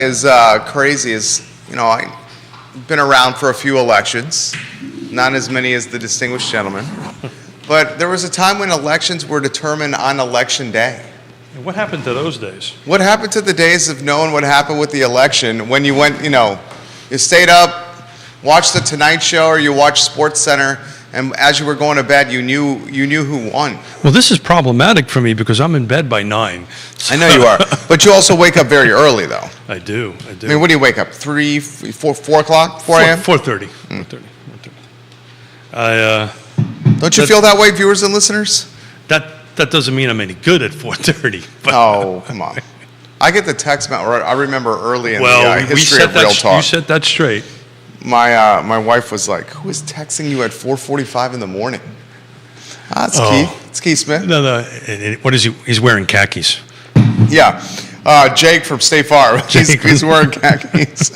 is crazy is, I've been around for a few elections, not as many as the distinguished gentleman, but there was a time when elections were determined on election day. And what happened to those days? What happened to the days of knowing what happened with the election when you went, you stayed up, watched the Tonight Show or you watched Sports Center, and as you were going to bed, you knew who won. Well, this is problematic for me because I'm in bed by 9. I know you are, but you also wake up very early, though. I do. I mean, what do you wake up? 3, 4 o'clock, 4 a.m.? 4:30. 4:30. Don't you feel that way, viewers and listeners? That doesn't mean I'm any good at 4:30. Oh, come on. I get the text. I remember early in the history of Real Talk. You set that straight. My wife was like, "Who is texting you at 4:45 in the morning?" It's Keith. It's Keith Smith. No. What is he? He's wearing khakis. Yeah. Jake from State Farm. He's wearing khakis.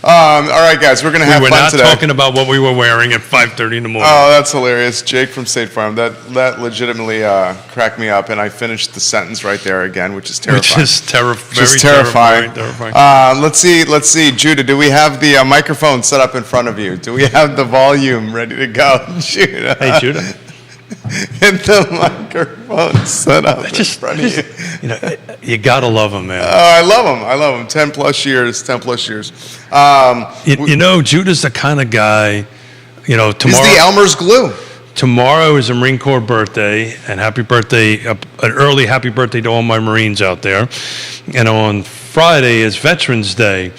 All right, guys, we're going to have fun today. We were not talking about what we were wearing at 5:30 in the morning. Oh, that's hilarious. Jake from State Farm. That legitimately cracked me up, and I finished the sentence right there again, which is terrifying. Which is terrifying. Let's see. Judah, do we have the microphone set up in front of you? Do we have the volume ready to go? Judah. Hey, Judah. Get the microphone set up in front of you. You gotta love him, man. Oh, I love him. 10 plus years. Judah's the kind of guy. Tomorrow. He's the Elmer's glue. Tomorrow is a Marine Corps birthday, and happy birthday! An early happy birthday to all my Marines out there. And on Friday is Veterans Day.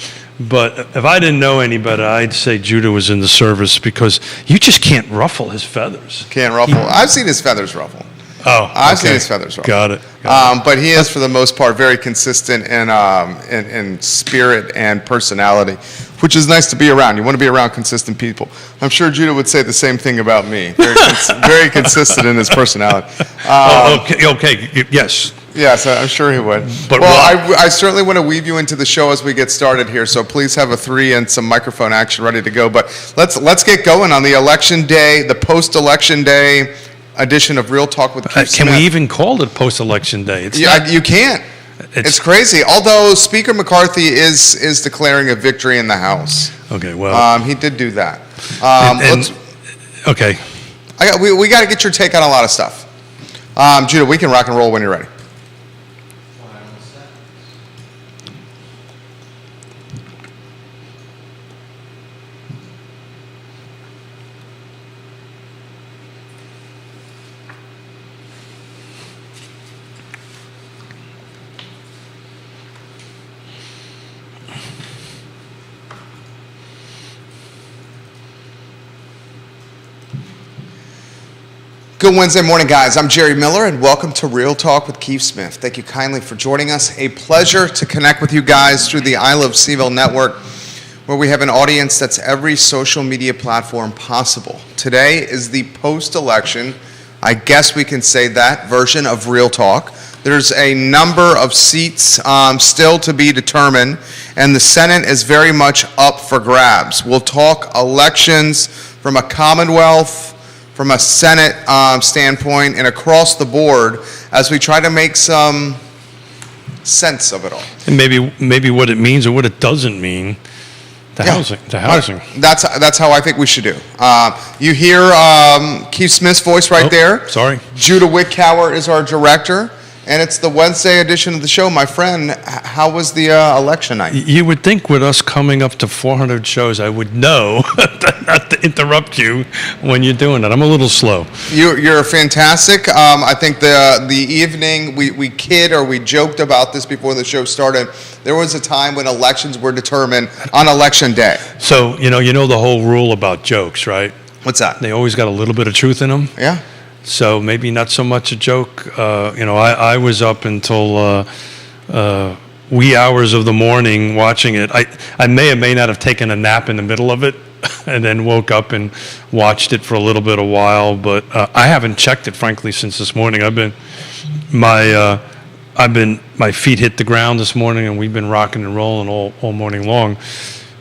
But if I didn't know any better, I'd say Judah was in the service because you just can't ruffle his feathers. Can't ruffle. I've seen his feathers ruffle. Oh, I've seen his feathers ruffle. Got it. But he is, for the most part, very consistent in spirit and personality, which is nice to be around. You want to be around consistent people. I'm sure Judah would say the same thing about me. Very consistent in his personality. Okay. Yes. Yes, I'm sure he would. But I certainly want to weave you into the show as we get started here. So please have a 3 and some microphone action ready to go. But let's get going on the election day, the post-election day edition of Real Talk with Keith Smith. Can we even call it post-election day? You can't. It's crazy. Although Speaker McCarthy is declaring a victory in the House. Okay, well. He did do that. Okay. We got to get your take on a lot of stuff. Judah, we can rock and roll when you're ready. Good Wednesday morning, guys. I'm Jerry Miller, and welcome to Real Talk with Keith Smith. Thank you kindly for joining us. A pleasure to connect with you guys through the I Love CVille network, where we have an audience that's every social media platform possible. Today is the post-election, I guess we can say that, version of Real Talk. There's a number of seats still to be determined, and the Senate is very much up for grabs. We'll talk elections from a Commonwealth, from a Senate standpoint, and across the board as we try to make some sense of it all. And maybe what it means or what it doesn't mean. Housing. That's how I think we should do. You hear Keith Smith's voice right there. Sorry. Judah Wickower is our director. And it's the Wednesday edition of the show. My friend, how was the election night? You would think with us coming up to 400 shows, I would know not to interrupt you when you're doing that. I'm a little slow. You're fantastic. I think the evening, we kid or we joked about this before the show started. There was a time when elections were determined on election day. So, you know the whole rule about jokes, right? What's that? They always got a little bit of truth in them. Yeah. So maybe not so much a joke. I was up until wee hours of the morning watching it. I may or may not have taken a nap in the middle of it and then woke up and watched it for a little bit of while. But I haven't checked it, frankly, since this morning. My feet hit the ground this morning, and we've been rocking and rolling all morning long.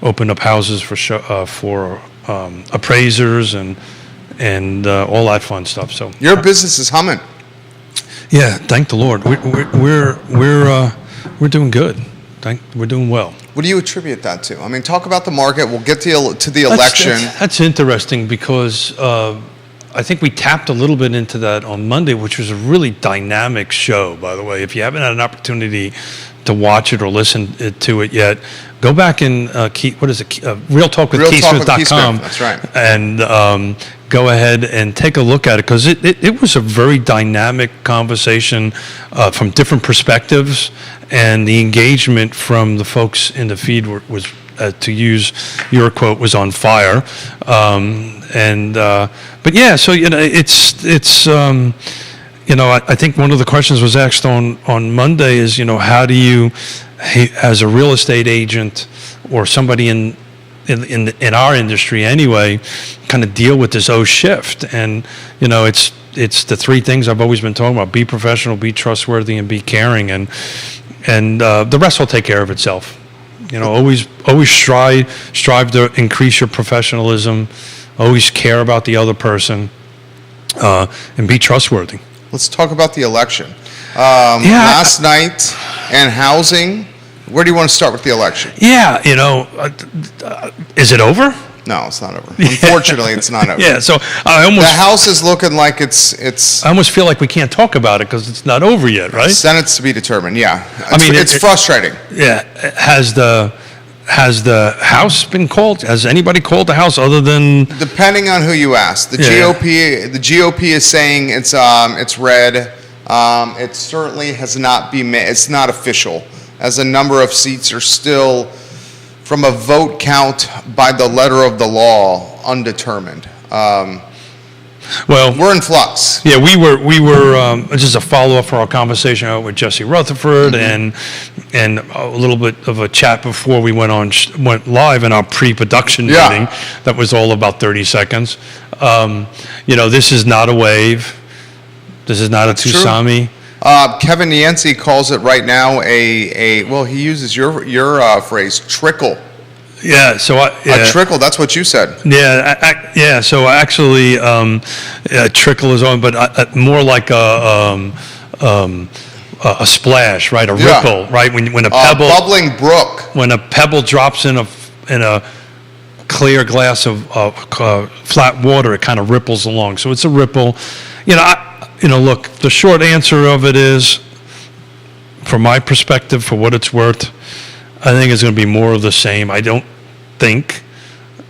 Opened up houses for appraisers and all that fun stuff. So your business is humming. Yeah, thank the Lord. We're doing good. We're doing well. What do you attribute that to? I mean, talk about the market. We'll get to the election. That's interesting because I think we tapped a little bit into that on Monday, which was a really dynamic show, by the way. If you haven't had an opportunity to watch it or listen to it yet, go back and Real Talk with KeithSmith.com. That's right. And go ahead and take a look at it, because it was a very dynamic conversation from different perspectives, and the engagement from the folks in the feed was, to use your quote, was on fire. But yeah, so it's I think one of the questions was asked on Monday is, how do you, as a real estate agent or somebody in our industry anyway, kind of deal with this shift? And it's the three things I've always been talking about: be professional, be trustworthy, and be caring, and the rest will take care of itself. Always strive to increase your professionalism, always care about the other person, and be trustworthy. Let's talk about the election. Last night and housing. Where do you want to start with the election? Yeah, is it over? No, it's not over. Unfortunately, it's not over. Yeah, so the House is looking like it's. I almost feel like we can't talk about it because it's not over yet, right? Senate's to be determined. Yeah, it's frustrating. Yeah, has the House been called? Has anybody called the House other than? Depending on who you ask, the GOP is saying it's red. It certainly has not been. It's not official, as a number of seats are still, from a vote count by the letter of the law, undetermined. Well, we're in flux. Yeah, we were just a follow-up for our conversation with Jesse Rutherford, and a little bit of a chat before we went live in our pre-production meeting. That was all about 30 seconds. This is not a wave. This is not a tsunami. Kevin Yancey calls it right now he uses your phrase, trickle. Yeah, so a trickle. That's what you said. Yeah, So actually, trickle is on, but more like a splash, right? A ripple, right? When a pebble, bubbling brook. When a pebble drops in a clear glass of flat water, it kind of ripples along. So it's a ripple. Look, the short answer of it is, from my perspective, for what it's worth, I think it's going to be more of the same. I don't think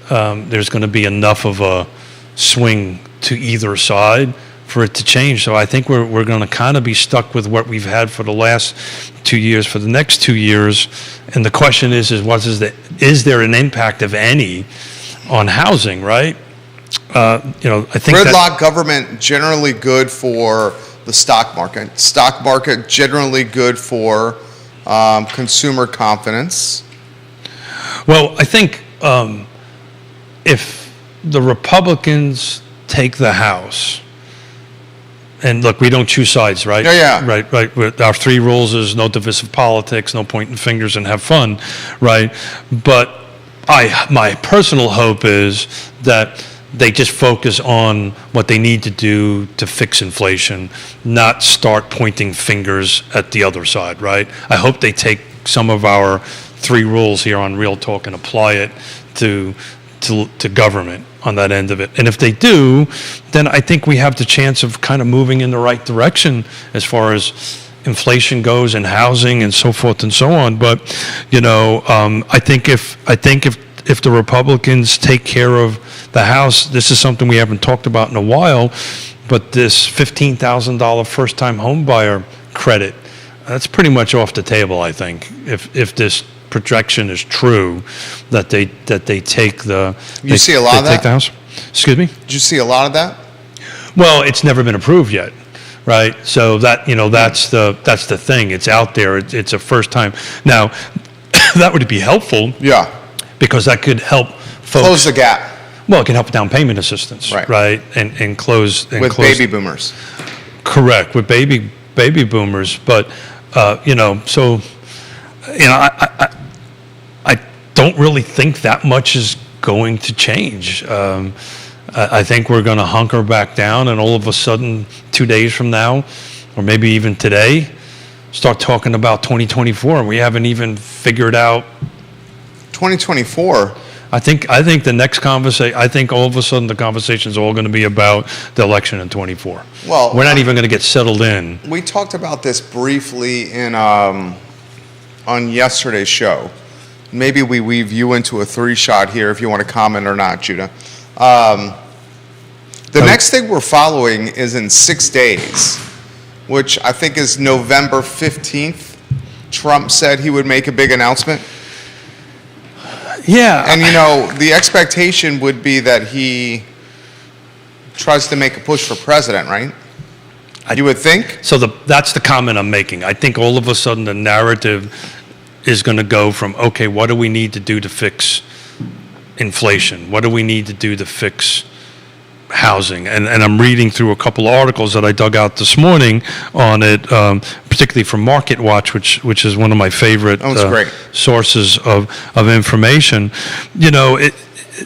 there's going to be enough of a swing to either side for it to change. So I think we're going to kind of be stuck with what we've had for the last 2 years, for the next 2 years. And the question is is there an impact, of any, on housing, right? I think gridlock government, generally good for the stock market. Stock market, generally good for consumer confidence. Well, I think if the Republicans take the House, and look, we don't choose sides, right? Yeah. Right. Our three rules is no divisive politics, no pointing fingers, and have fun, right? But my personal hope is that they just focus on what they need to do to fix inflation, not start pointing fingers at the other side, right? I hope they take some of our three rules here on Real Talk and apply it to government on that end of it. And if they do, then I think we have the chance of kind of moving in the right direction as far as inflation goes, and housing, and so forth and so on. But I think if the Republicans take care of the House, this is something we haven't talked about in a while, but this $15,000 first-time home buyer credit, that's pretty much off the table, I think, if this projection is true, that they take the... You see a lot of that? Take the House. Excuse me? Did you see a lot of that? Well, it's never been approved yet, right? So that's the thing. It's out there. It's a first time. Now, that would be helpful. Yeah. Because that could help folks close the gap. Well, it can help down payment assistance, right? And close with baby boomers. Correct, with baby boomers. But I don't really think that much is going to change. I think we're going to hunker back down, and all of a sudden, 2 days from now, or maybe even today, start talking about 2024, and we haven't even figured out. 2024. I think the next conversation. I think all of a sudden the conversation's all going to be about the election in 24. Well, we're not even going to get settled in. We talked about this briefly in on yesterday's show. Maybe we weave you into a 3-shot here if you want to comment or not, Judah. The next thing we're following is in 6 days, which I think is November 15th. Trump said he would make a big announcement. Yeah. And, the expectation would be that he tries to make a push for president, right? You would think? So that's the comment I'm making. I think all of a sudden the narrative is going to go from, okay, what do we need to do to fix inflation? What do we need to do to fix housing? And I'm reading through a couple of articles that I dug out this morning on it, particularly from Market Watch, which is one of my favorite sources of information.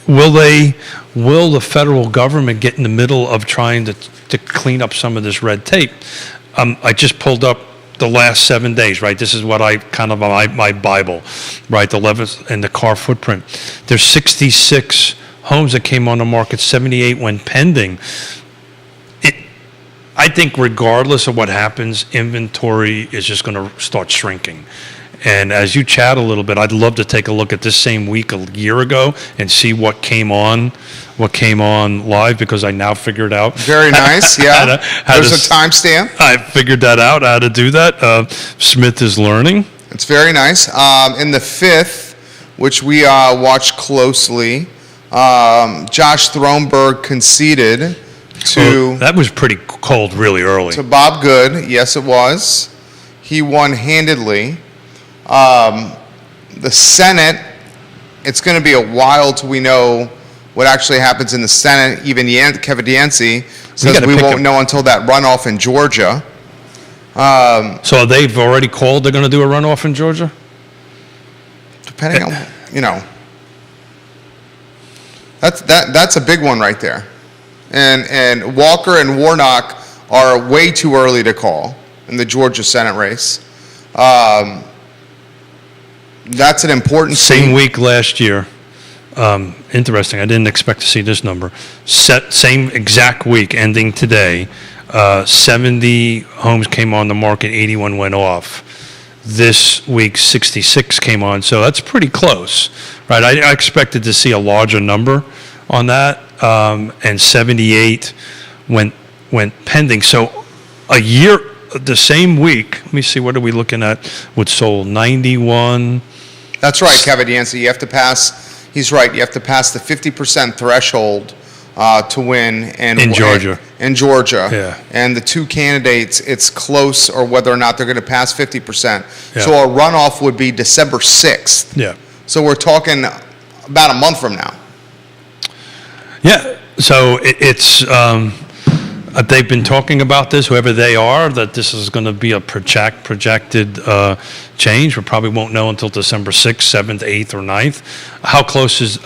Will the federal government get in the middle of trying to clean up some of this red tape? I just pulled up the last 7 days, right? This is what I kind of my Bible, right? The 11th and the car footprint. There's 66 homes that came on the market, 78 went pending. I think regardless of what happens, inventory is just going to start shrinking. And as you chat a little bit, I'd love to take a look at this same week a year ago and see what came on live, because I now figured out. Very nice, yeah. There's a timestamp. I figured that out, how to do that. Smith is learning. It's very nice. In the 5th, which we watched closely, Josh Throneberg conceded to... that was pretty cold really early. To Bob Good, yes it was. He won handedly. The Senate, it's going to be a while till we know what actually happens in the Senate. Even Kevin Yancey says we won't know until that runoff in Georgia. So they've already called they're going to do a runoff in Georgia? Depending on, that's a big one right there. And Walker and Warnock are way too early to call in the Georgia Senate race. That's an important same week last year. Interesting. I didn't expect to see this number. Same exact week, ending today. 70 homes came on the market, 81 went off. This week, 66 came on, so that's pretty close, right? I expected to see a larger number on that, and 78 went pending. So a year, the same week. Let me see. What are we looking at? With sold 91. That's right, Kevin Yancey. You have to pass. He's right. You have to pass the 50% threshold to win. And in Georgia. In Georgia. Yeah. And the two candidates, it's close, or whether or not they're going to pass 50%. Yeah. So a runoff would be December 6th. Yeah. So we're talking about a month from now. Yeah. So it's. They've been talking about this, whoever they are, that this is going to be a projected change. We probably won't know until December 6th, 7th, 8th, or 9th. How close is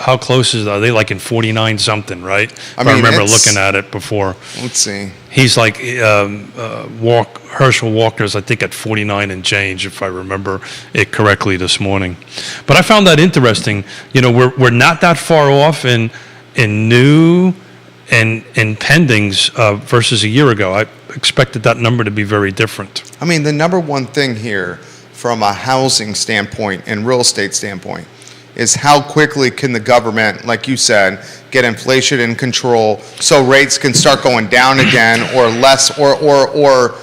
are they, like in 49 something, right? I remember looking at it before. Let's see. He's like Herschel Walker's, I think, at 49 and change, if I remember it correctly this morning. But I found that interesting. We're not that far off in new and pendings versus a year ago. I expected that number to be very different. I mean, the number one thing here from a housing standpoint and real estate standpoint is how quickly can the government, like you said, get inflation in control so rates can start going down again, or less, or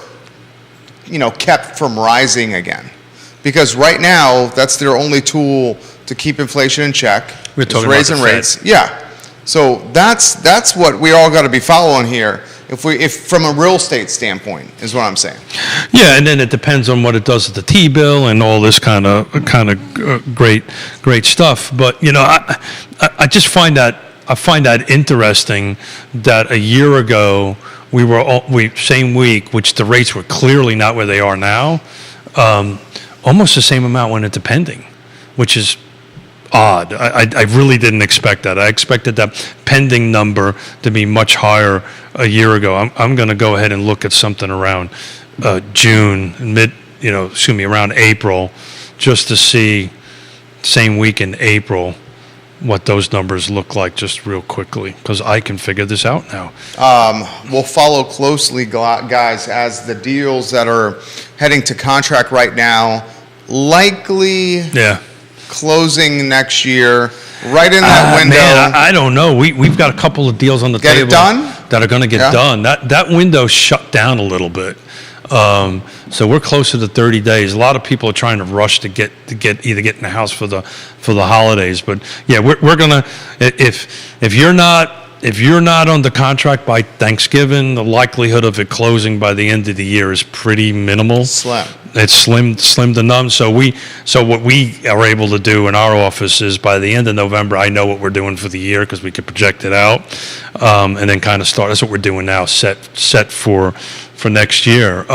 kept from rising again. Because right now, that's their only tool to keep inflation in check. We're talking raising about the rates. Fed. Yeah. So that's what we all got to be following here. If from a real estate standpoint is what I'm saying. Yeah, and then it depends on what it does with the T-bill and all this kind of great stuff. But I just find that interesting that a year ago we same week, which the rates were clearly not where they are now. Almost the same amount went into pending, which is odd. I really didn't expect that. I expected that pending number to be much higher a year ago. I'm going to go ahead and look at something around June, around April, just to see same week in April what those numbers look like just real quickly, because I can figure this out now. We'll follow closely, guys, as the deals that are heading to contract right now likely closing next year, right in that window. Man, I don't know. We've got a couple of deals on the table that are going to get done. That window shut down a little bit. So we're closer to 30 days. A lot of people are trying to rush to get in the house for the holidays. But yeah, we're gonna, if you're not on the contract by Thanksgiving, the likelihood of it closing by the end of the year is pretty minimal. Slim. It's slim to none. So what we are able to do in our office is by the end of November, I know what we're doing for the year because we could project it out, and then kind of start. That's what we're doing now. Set for next year.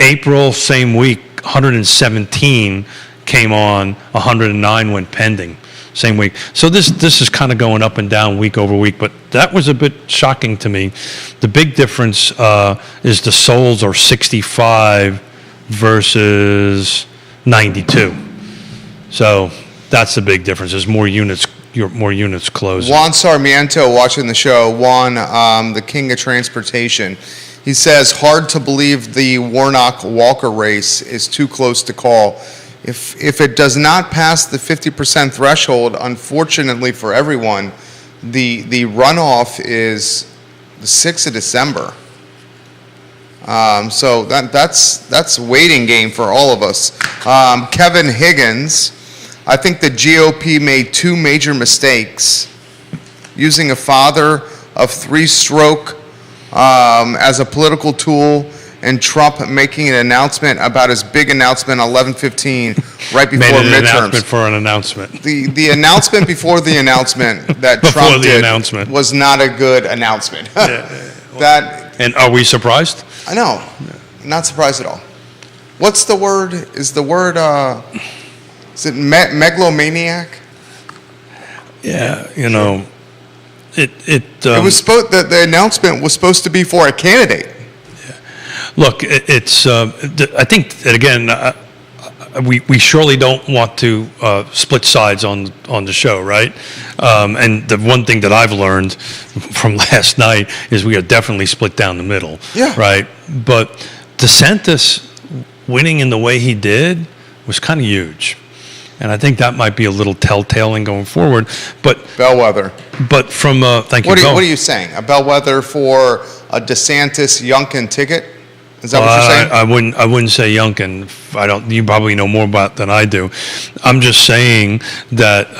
April, same week, 117 came on, 109 went pending. Same week. So this is kind of going up and down week over week, but that was a bit shocking to me. The big difference is the solds are 65 versus 92. So that's the big difference. There's more units closing. Juan Sarmiento watching the show. Juan, the king of transportation. He says, hard to believe the Warnock-Walker race is too close to call. If it does not pass the 50% threshold, unfortunately for everyone, the runoff is the 6th of December. So that's a waiting game for all of us. Kevin Higgins, I think the GOP made two major mistakes, using a father of three-stroke as a political tool, and Trump making an announcement about his big announcement on 11/15 right before Made an midterms. announcement for an announcement. The announcement before the announcement that Trump did was not a good announcement. And are we surprised? I know, not surprised at all. What's the word? Is it megalomaniac? Yeah, It was the announcement was supposed to be for a candidate. Look, I think that again, we surely don't want to split sides on the show, right? And the one thing that I've learned from last night is we are definitely split down the middle, right? But DeSantis winning in the way he did was kind of huge. And I think that might be a little telltale in going forward. But bellwether. But from thank you. What are you saying? A bellwether for a DeSantis Youngkin ticket? Is that what you're saying? I wouldn't say Youngkin. You probably know more about than I do. I'm just saying that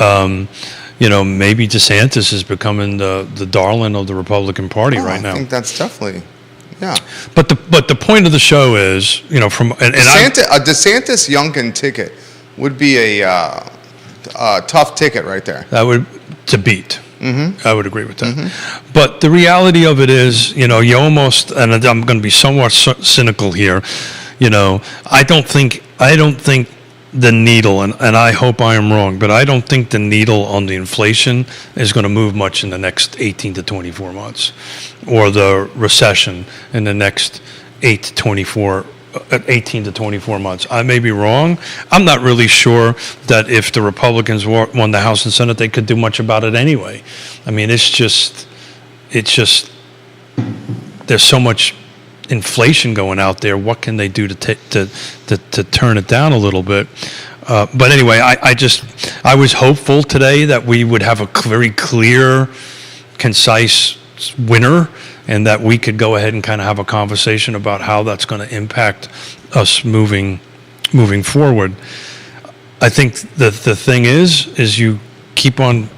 maybe DeSantis is becoming the darling of the Republican Party right now. I think that's definitely. Yeah. But the point of the show is, from a DeSantis Youngkin ticket would be a tough ticket right there. That would to beat. Mm-hmm. I would agree with that. Mm-hmm. But the reality of it is, you almost, and I'm going to be somewhat cynical here, I don't think the needle, and I hope I am wrong, but I don't think the needle on the inflation is going to move much in the next 18 to 24 months, or the recession in the next 18 to 24 months. I may be wrong. I'm not really sure that if the Republicans won the House and Senate, they could do much about it anyway. I mean, it's just there's so much inflation going out there. What can they do to turn it down a little bit? But anyway, I was hopeful today that we would have a very clear, concise winner, and that we could go ahead and kind of have a conversation about how that's going to impact us moving forward. I think the thing is you keep on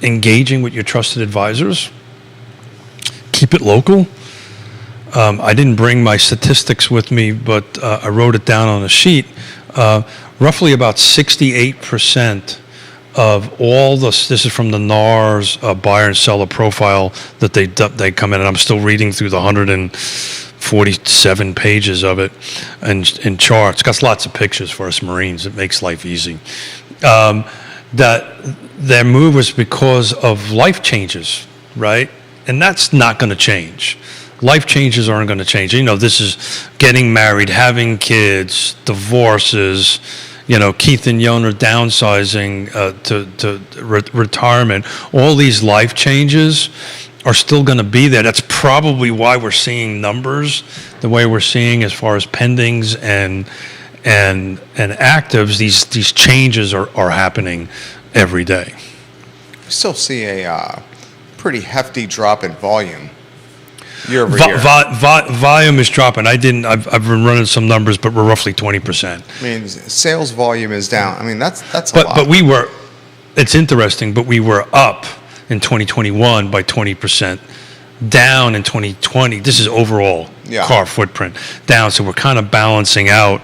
engaging with your trusted advisors. Keep it local. I didn't bring my statistics with me, but I wrote it down on a sheet. Roughly about 68% of all this is from the NARS buyer and seller profile that they come in, and I'm still reading through the 147 pages of it and charts. It's got lots of pictures for us Marines. It makes life easy. That their move was because of life changes, right? And that's not going to change. life changes aren't going to change. You know, this is getting married, having kids, divorces, you know, Keith and Yona downsizing to retirement. All these life changes are still going to be there. That's probably why we're seeing numbers the way we're seeing as far as pendings and actives. These changes are happening every day. We still see a pretty hefty drop in volume year over year. Volume is dropping. I've been running some numbers, but we're roughly 20%. I mean, sales volume is down. I mean, that's a lot. But we were. It's interesting, but we were up in 2021 by 20%, down in 2020. This is overall car footprint down. So we're kind of balancing out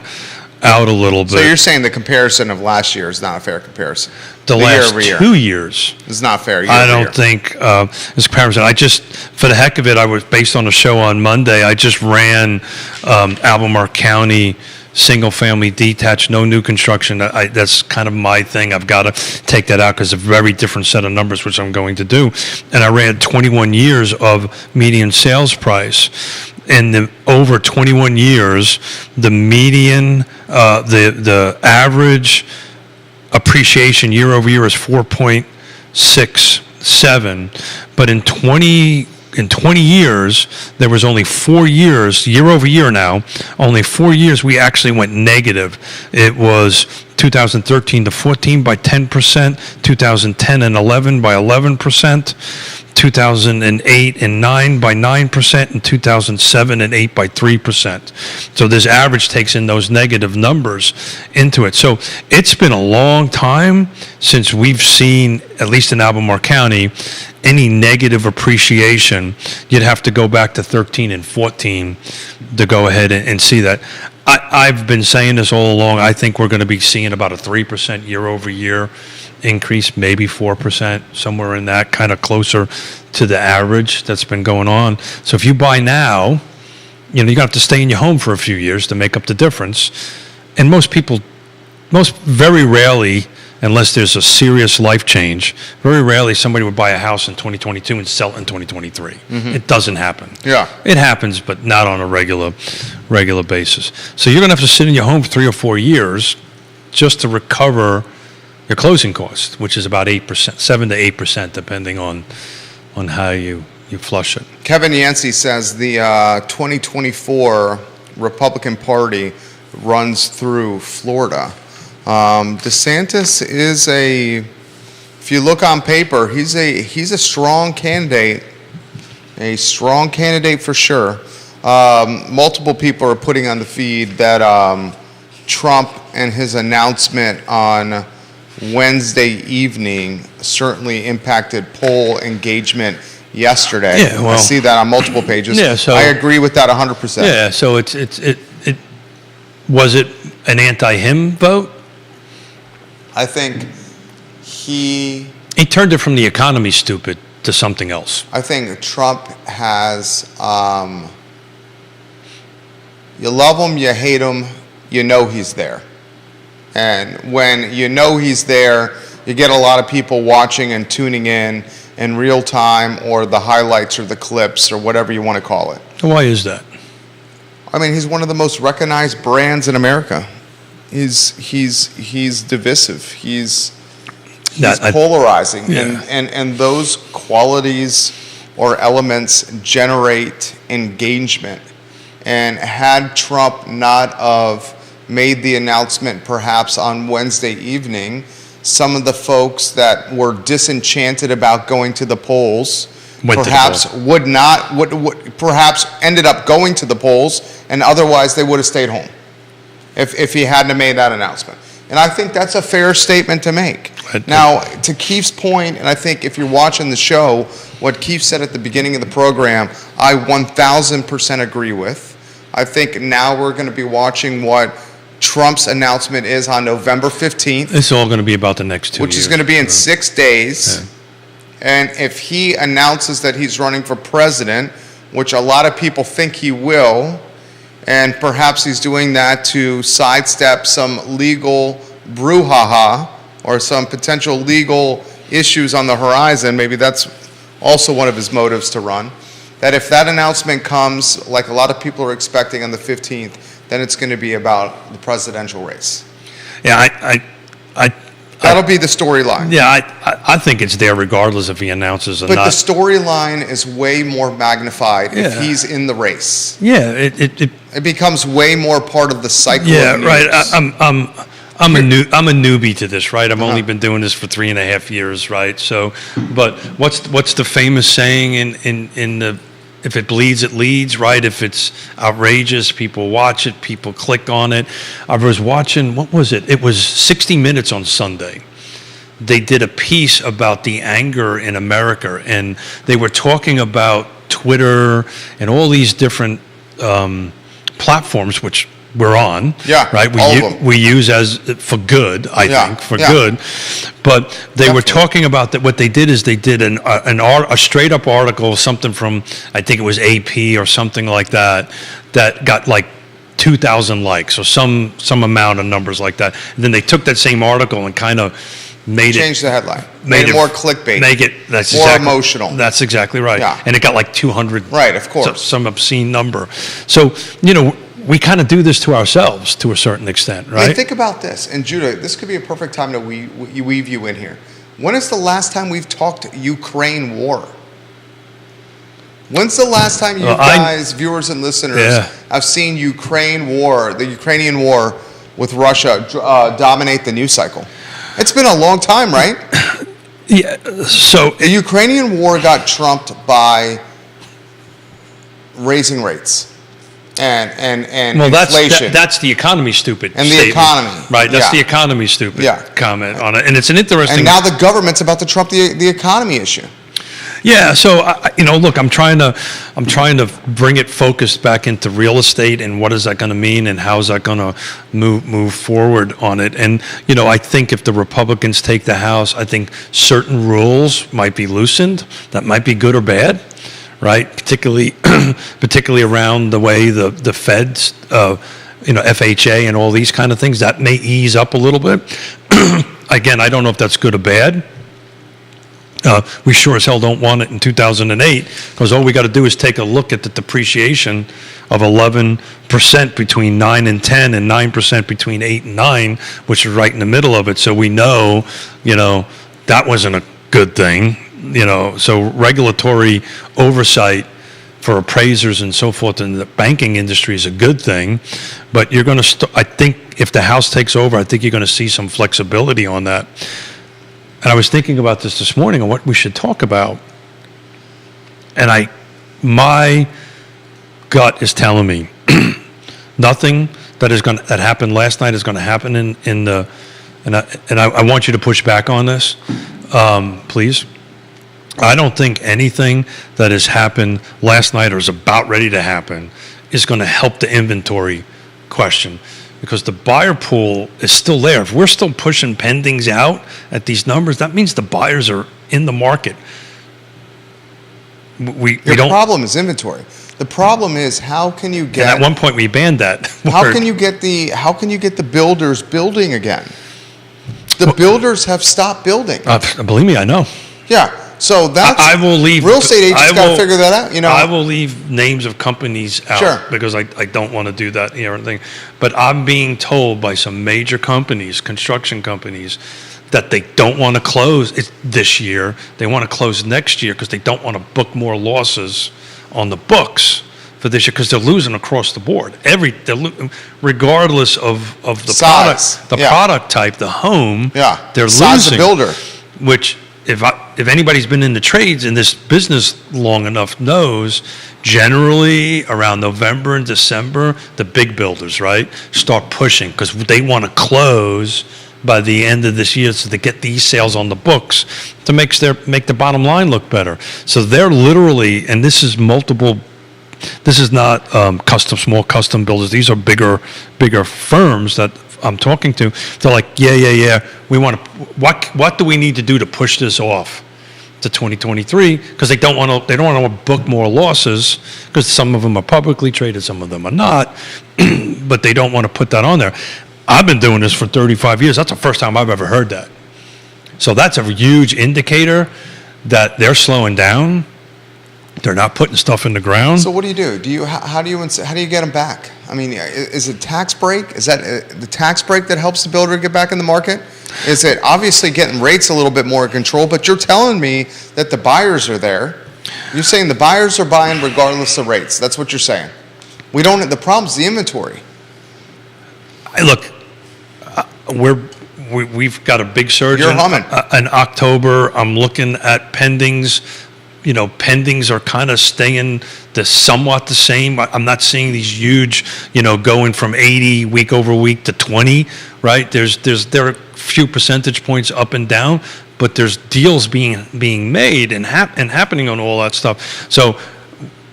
a little bit. So you're saying the comparison of last year is not a fair comparison? The last 2 years is not fair. I don't think it's a comparison. I just, for the heck of it, I was based on a show on Monday. I just ran Albemarle County single-family detached, no new construction. That's kind of my thing. I've got to take that out because it's a very different set of numbers, which I'm going to do. And I ran 21 years of median sales price. And over 21 years, the median, the average appreciation year over year is 4.67. But in 20 years, there was only 4 years, year over year now, only 4 years we actually went negative. It was 2013 to 14 by 10%, 2010 and 11 by 11%, 2008 and 9 by 9%, and 2007 and 8 by 3%. So this average takes in those negative numbers into it. So it's been a long time since we've seen, at least in Albemarle County, any negative appreciation. You'd have to go back to 13 and 14 to go ahead and see that. I've been saying this all along. I think we're going to be seeing about a 3% year over year increase, maybe 4%, somewhere in that, kind of closer to the average that's been going on. So if you buy now, you know, you're going to have to stay in your home for a few years to make up the difference. And very rarely, unless there's a serious life change, very rarely somebody would buy a house in 2022 and sell it in 2023. Mm-hmm. It doesn't happen. Yeah. It happens, but not on a regular basis. So you're going to have to sit in your home for 3 or 4 years just to recover your closing cost, which is about 8%, 7 to 8%, depending on how you flush it. Kevin Yancey says the 2024 Republican Party runs through Florida. DeSantis is if you look on paper, he's a strong candidate, for sure. Multiple people are putting on the feed that Trump and his announcement on Wednesday evening certainly impacted poll engagement yesterday. Yeah, well, I see that on multiple pages. Yeah, so I agree with that 100%. Yeah, so it was it an anti-him vote? I think he turned it from the economy stupid to something else. I think Trump has, you love him, you hate him, you know he's there. And when you know he's there, you get a lot of people watching and tuning in real time, or the highlights or the clips or whatever you want to call it. Why is that? I mean, he's one of the most recognized brands in America. He's divisive. He's polarizing, yeah. and those qualities or elements generate engagement. And had Trump not have made the announcement perhaps on Wednesday evening, some of the folks that were disenchanted about going to the polls perhaps ended up going to the polls, and otherwise they would have stayed home if he hadn't have made that announcement. And I think that's a fair statement to make. Now, to Keith's point, and I think if you're watching the show, what Keith said at the beginning of the program, I 1,000% agree with. I think now we're going to be watching what Trump's announcement is on November 15th. It's all going to be about the next 2 years. Which is going to be in 6 days. Yeah. And if he announces that he's running for president, which a lot of people think he will, and perhaps he's doing that to sidestep some legal brouhaha or some potential legal issues on the horizon, maybe that's also one of his motives to run. that if that announcement comes, like a lot of people are expecting on the 15th, then it's going to be about the presidential race. Yeah, That'll be the storyline. yeah, I think it's there regardless if he announces or But not. the storyline is way more magnified if Yeah. he's in the race. Yeah, It becomes way more part of the cycle. yeah, of right. news. I'm a newbie to this, right? I've only been doing this for 3.5 years, right? So, but what's the famous saying in the, if it bleeds, it leads, right? If it's outrageous, people watch it, people click on it. I was watching, what was it? It was 60 Minutes on Sunday. They did a piece about the anger in America, and they were talking about Twitter and all these different platforms, which we're on, Yeah, right? all of them. We use as for good, I Yeah, think, for yeah. good. But they were Definitely. talking about that. What they did is they did a straight up article, something from, I think it was AP or something like that, that got like 2,000 likes or some amount of numbers like that. And then they took that same article and kind of made Change the headline. made Made it more clickbait. Make it that's More exactly, emotional. That's exactly right. Yeah. And it got like 200. Right, of course. Some obscene number. So we kind of do this to ourselves to a certain extent, I right? mean, think about this. And Judah, this could be a perfect time to weave you in here. When is the last time we've talked Ukraine war? When's the last time you guys, viewers and listeners, Yeah. have seen the Ukrainian war with Russia dominate the news cycle? It's been a long time, right? Yeah. So The Ukrainian war got trumped by raising rates and well, inflation. that's the economy stupid. And the statement, economy, right? That's yeah. the economy stupid Yeah. comment on it, and it's an interesting. and now the government's about to trump the economy issue. Yeah, so look, I'm trying to bring it focused back into real estate and what is that going to mean and how is that going to move forward on it. And I think if the Republicans take the House, I think certain rules might be loosened that might be good or bad, right? Particularly around the way the Feds, FHA and all these kind of things that may ease up a little bit. Again, I don't know if that's good or bad. We sure as hell don't want it in 2008 because all we got to do is take a look at the depreciation of 11% between 9 and 10 and 9% between 8 and 9, which is right in the middle of it. So we know, that wasn't a good thing, so regulatory oversight for appraisers and so forth in the banking industry is a good thing. But you're going to, I think if the House takes over, I think you're going to see some flexibility on that. And I was thinking about this morning and what we should talk about. And my gut is telling me nothing that happened last night is going to happen and I want you to push back on this, please. I don't think anything that has happened last night or is about ready to happen is going to help the inventory question. Because the buyer pool is still there. If we're still pushing pendings out at these numbers, that means the buyers are in the market. We Your don't. problem is inventory. The problem is how can you And get at one point we banned that. how word. can you get the builders building again? The builders have stopped building. Believe me, I know. Yeah. So that's I will leave. real estate agents I got to will- figure that out. I will leave names of companies out Sure. because I don't want to do that or anything. But I'm being told by some major companies, construction companies, that they don't want to close this year. They want to close next year because they don't want to book more losses on the books for this year because they're losing across the board. Regardless of the Size, product, the yeah. product type, the home, Yeah. they're Size of losing. builder. Which if anybody's been in the trades in this business long enough knows, generally around November and December, the big builders, right, start pushing because they want to close by the end of this year so they get these sales on the books to make the bottom line look better. So they're literally, and this is multiple. This is not small custom builders. These are bigger firms that I'm talking to. They're like, yeah. We want to. What do we need to do to push this off to 2023? Because they don't want to book more losses because some of them are publicly traded, some of them are not. But they don't want to put that on there. I've been doing this for 35 years. That's the first time I've ever heard that. So that's a huge indicator that they're slowing down. They're not putting stuff in the ground. So what do you do? How do you get them back? I mean, is it tax break? Is that the tax break that helps the builder get back in the market? Is it obviously getting rates a little bit more in control? But you're telling me that the buyers are there. You're saying the buyers are buying regardless of rates. That's what you're saying. The problem's the inventory. Look, we've got a big surge You're humming. in October. I'm looking at pendings. Pendings are kind of staying somewhat the same. I'm not seeing these huge, going from 80 week over week to 20, right? There are a few percentage points up and down, but there's deals being made and happening on all that stuff. So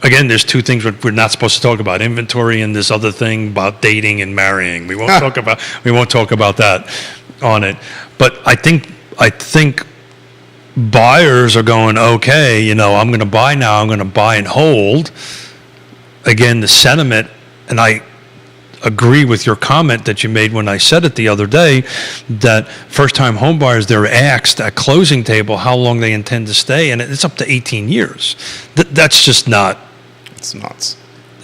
again, there's two things we're not supposed to talk about: inventory and this other thing about dating and marrying. We won't talk about that on it. But I think buyers are going, okay, I'm going to buy now. I'm going to buy and hold. Again, the sentiment, and I agree with your comment that you made when I said it the other day, that first-time home buyers, they're asked at closing table how long they intend to stay, and it's up to 18 years. That's just not. It's nuts.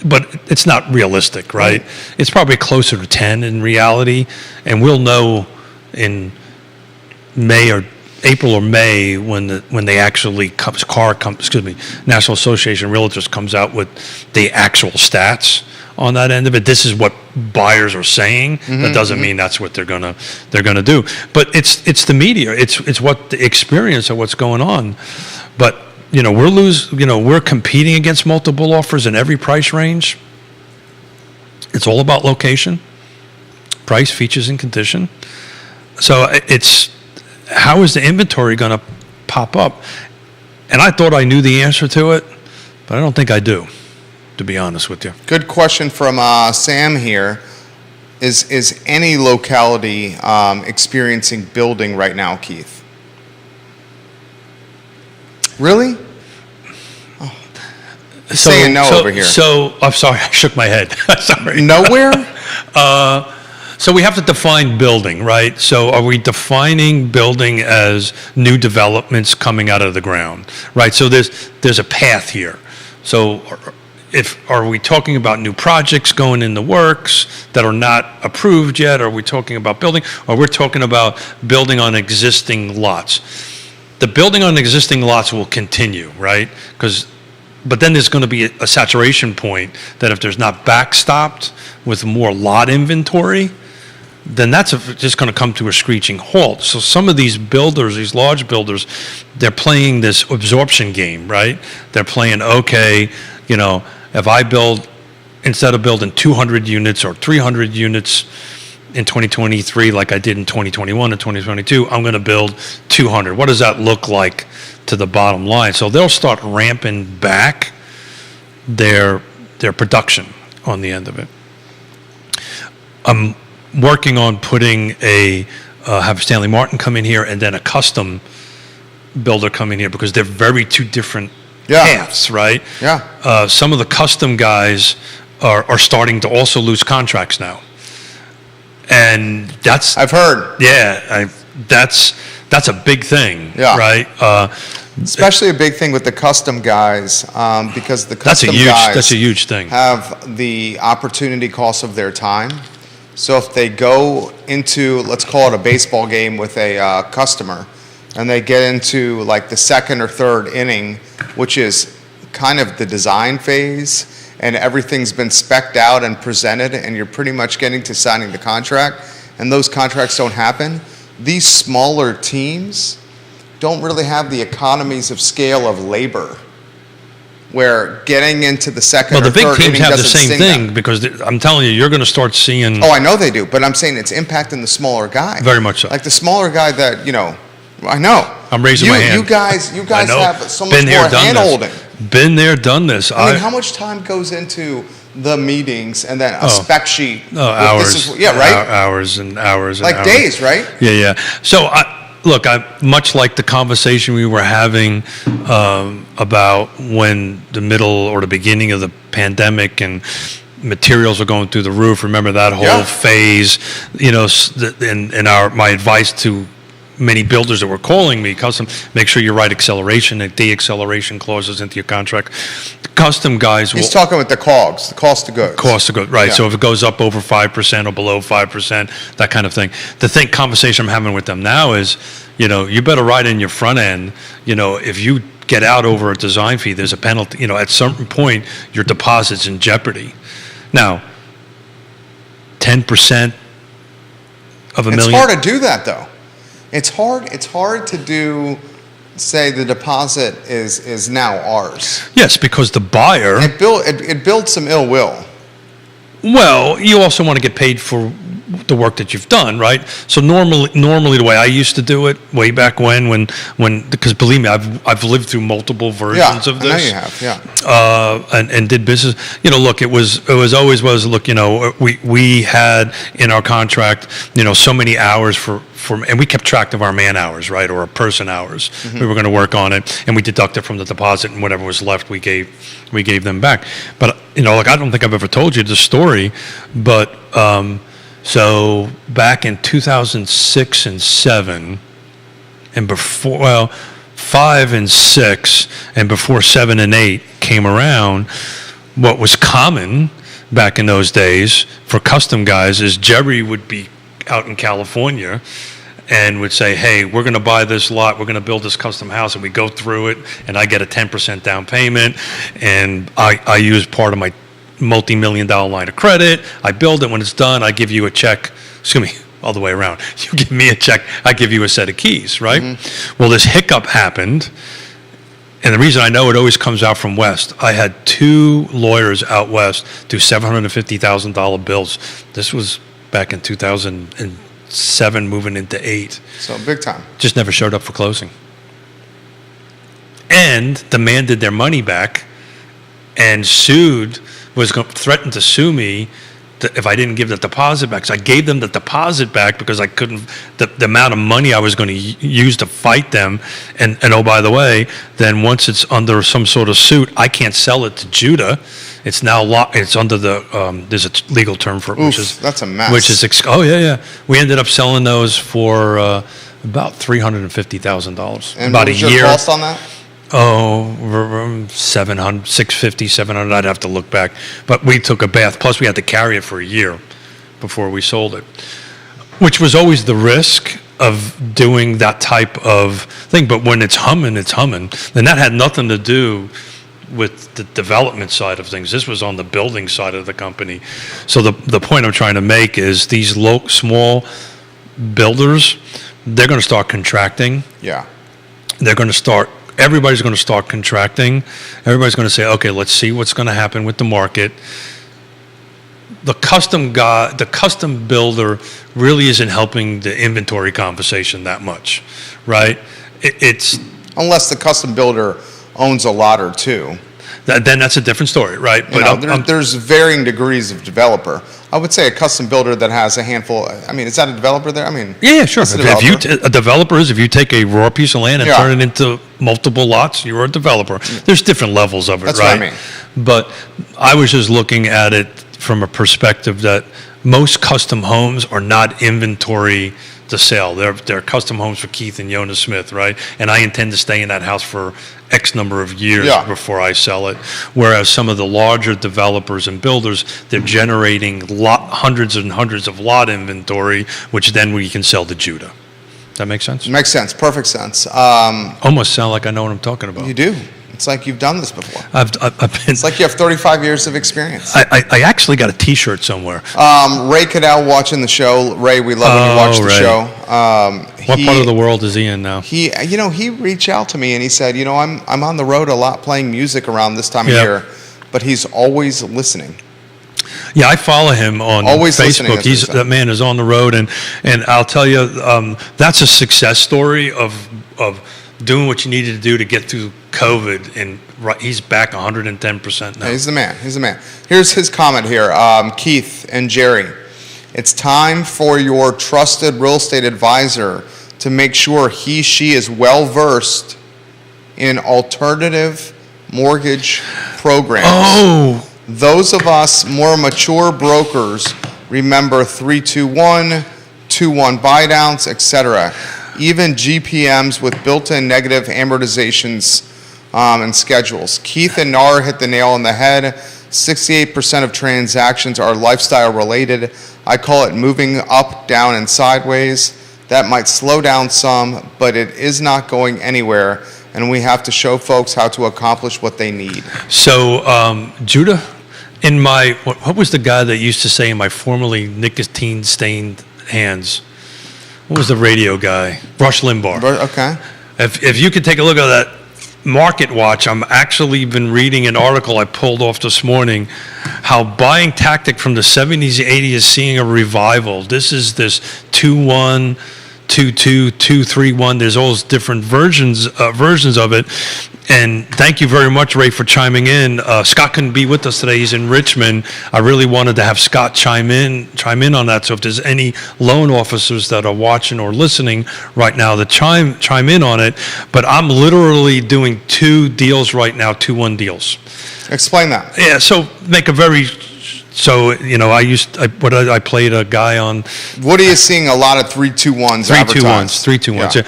But it's not realistic, right? It's probably closer to 10 in reality, and we'll know in April or May when they actually National Association of Realtors comes out with the actual stats on that end of it. This is what buyers are saying. That doesn't mean that's what they're gonna do. But it's the media. It's what the experience of what's going on. But we're competing against multiple offers in every price range. It's all about location, price, features, and condition. So how is the inventory going to pop up? And I thought I knew the answer to it, but I don't think I do, to be honest with you. Good question from Sam here. Is any locality experiencing building right now, Keith? Really? Oh. Saying no over here. So I'm sorry, I shook my head. Sorry. Nowhere? So we have to define building, right? So are we defining building as new developments coming out of the ground, right? So there's a path here. So are we talking about new projects going in the works that are not approved yet? Are we talking about building? Or we're talking about building on existing lots? The building on existing lots will continue, right? But then there's going to be a saturation point that if there's not backstopped with more lot inventory, then that's just going to come to a screeching halt. So some of these builders, these large builders, they're playing this absorption game, right? They're playing, okay, if I build, instead of building 200 units or 300 units in 2023 like I did in 2021 and 2022, I'm going to build 200. What does that look like to the bottom line? So they'll start ramping back their production on the end of it. I'm working on putting have Stanley Martin come in here and then a custom builder come in here because they're very two different paths, right? Yeah. Some of the custom guys are starting to also lose contracts now. And that's... I've heard. Yeah, that's a big thing, right? Especially a big thing with the custom guys, because the custom guys... That's a huge thing. ...have the opportunity cost of their time. So if they go into, let's call it a baseball game with a customer, and they get into like the second or third inning, which is kind of the design phase, and everything's been spec'd out and presented, and you're pretty much getting to signing the contract, and those contracts don't happen, these smaller teams don't really have the economies of scale of labor, where getting into the second or third inning doesn't sing them. Well, the big teams have the same thing because I'm telling you, you're going to start seeing... Oh, I know they do, but I'm saying it's impacting the smaller guy. Very much so. Like the smaller guy that, I know. I'm raising my hand. You guys have so much more hand-holding. Been there, done this. I mean, how much time goes into the meetings and then a spec sheet? Hours. Right? Hours and hours and like hours. Days, right? Yeah. So, look, much like the conversation we were having about when the middle or the beginning of the pandemic and materials are going through the roof. Remember that whole phase, and my advice to many builders that were calling me, custom, make sure you write acceleration and de-acceleration clauses into your contract. The custom guys will. He's talking with the COGS, the cost of goods. Cost of goods, right. Yeah. So if it goes up over 5% or below 5%, that kind of thing. The conversation I'm having with them now is, you better write in your front end, if you get out over a design fee, there's a penalty. At some point, your deposit's in jeopardy. Now, 10% of a million. It's hard to do that, though. It's hard to do, say the deposit is now ours. Yes, because the buyer. It builds some ill will. Well, you also want to get paid for the work that you've done, right? So normally the way I used to do it way back when because believe me, I've lived through multiple versions of this. I know you have, yeah. And did business. Look, it was always look. We had in our contract, so many hours for and we kept track of our man hours, right, or our person hours. Mm-hmm. We were going to work on it, and we deducted from the deposit, and whatever was left, we gave them back. But I don't think I've ever told you the story, but. So back in 2006 and 7, and before, 5 and 6, and before 7 and 8 came around, what was common back in those days for custom guys is Jerry would be out in California and would say, hey, we're going to buy this lot, we're going to build this custom house, and we go through it, and I get a 10% down payment, and I use part of my multi-million-dollar line of credit. I build it. When it's done, I give you a check. Excuse me, all the way around. You give me a check. I give you a set of keys, right? Mm-hmm. Well, this hiccup happened, and the reason I know it always comes out from West. I had 2 lawyers out West do $750,000 bills. This was back in 2007, moving into 8. So big time. Just never showed up for closing, and demanded their money back, and threatened to sue me if I didn't give the deposit back. So I gave them the deposit back because I couldn't, the amount of money I was going to use to fight them. And oh, by the way, then once it's under some sort of suit, I can't sell it to Judah. It's now it's under the, there's a legal term for it, Oof, which is. That's a mess. Which is, yeah. We ended up selling those for about $350,000. And about what was a year. Your cost on that? Oh, 700, 650, 700. I'd have to look back. But we took a bath. Plus, we had to carry it for a year before we sold it, which was always the risk of doing that type of thing. But when it's humming, it's humming. And that had nothing to do with the development side of things. This was on the building side of the company. So the point I'm trying to make is these small builders, they're going to start contracting. Yeah. Everybody's going to start contracting. Everybody's going to say, okay, let's see what's going to happen with the market. The custom builder really isn't helping the inventory conversation that much, right? It's unless the custom builder owns a lot or two. Then that's a different story, right? But there's varying degrees of developer. I would say a custom builder that has a handful. I mean, is that a developer there? I mean, yeah, sure. A developer is if you take a raw piece of land and turn it into multiple lots, you're a developer. There's different levels of it, that's right? That's what I mean. But I was just looking at it from a perspective that most custom homes are not inventory to sell. They're custom homes for Keith and Yona Smith, right? And I intend to stay in that house for X number of years before I sell it. Whereas some of the larger developers and builders, they're generating hundreds and hundreds of lot inventory, which then we can sell to Judah. Does that make sense? Makes sense. Perfect sense. Almost sound like I know what I'm talking about. You do. It's like you've done this before. I've been. It's like you have 35 years of experience. I actually got a T-shirt somewhere. Ray Cadell watching the show. Ray, we love when you watch the show. What part of the world is he in now? He reached out to me and he said, I'm on the road a lot playing music around this time of year, but he's always listening. Yeah, I follow him on Facebook. That man is on the road, and I'll tell you, that's a success story of doing what you needed to do to get through COVID, and he's back 110% now. Yeah, he's the man. Here's his comment here. Keith and Jerry, it's time for your trusted real estate advisor to make sure she is well versed in alternative mortgage programs. Oh. Those of us more mature brokers remember 321, 2-1 buy downs, etc. even GPMs with built-in negative amortizations and schedules. Keith and NAR hit the nail on the head. 68% of transactions are lifestyle related. I call it moving up, down, and sideways. That might slow down some, but it is not going anywhere, and we have to show folks how to accomplish what they need. So, Judah, in my, what was the guy that used to say in my formerly nicotine-stained hands? What was the radio guy? Rush Limbaugh. Okay. If you could take a look at that Market Watch, I'm actually been reading an article I pulled off this morning, how buying tactic from the 70s, 80s is seeing a revival. This is this 2-1, 2-2, 2-3-1. There's all those different versions of it. And thank you very much, Ray, for chiming in. Scott couldn't be with us today. He's in Richmond. I really wanted to have Scott chime in on that. So if there's any loan officers that are watching or listening right now, to chime in on it. But I'm literally doing 2 deals right now, 2-1 deals. Explain that. Yeah. So make a very. So, you know, I played a guy on. What are you seeing a lot of 3-2-1s advertised? 3-2-1s. Yeah.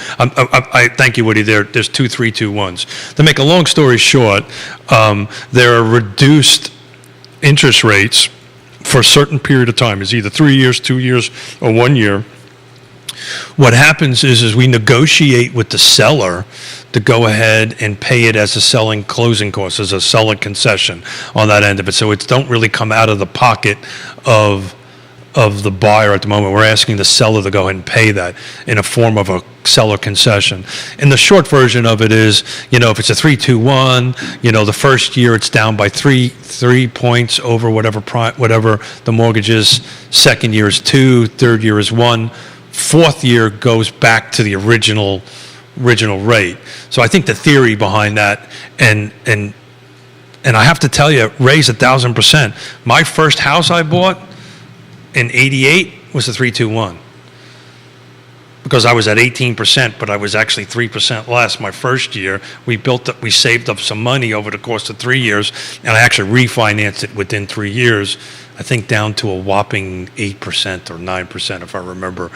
I thank you, Woody. There's 2 3-2-1s. To make a long story short, there are reduced interest rates for a certain period of time. It's either 3 years, 2 years, or 1 year. What happens is we negotiate with the seller to go ahead and pay it as a selling closing cost, as a seller concession on that end of it. So it don't really come out of the pocket of the buyer at the moment. We're asking the seller to go ahead and pay that in a form of a seller concession. And the short version of it is, you know, if it's a 3-2-1, you know, the first year it's down by three points over whatever the mortgage is. Second year is 2, third year is 1. Fourth year goes back to the original rate. So I think the theory behind that, and I have to tell you, Ray's 1,000%. My first house I bought in '88 was a 3-2-1 because I was at 18%, but I was actually 3% less my first year. We saved up some money over the course of 3 years, and I actually refinanced it within 3 years. I think down to a whopping 8% or 9%, if I remember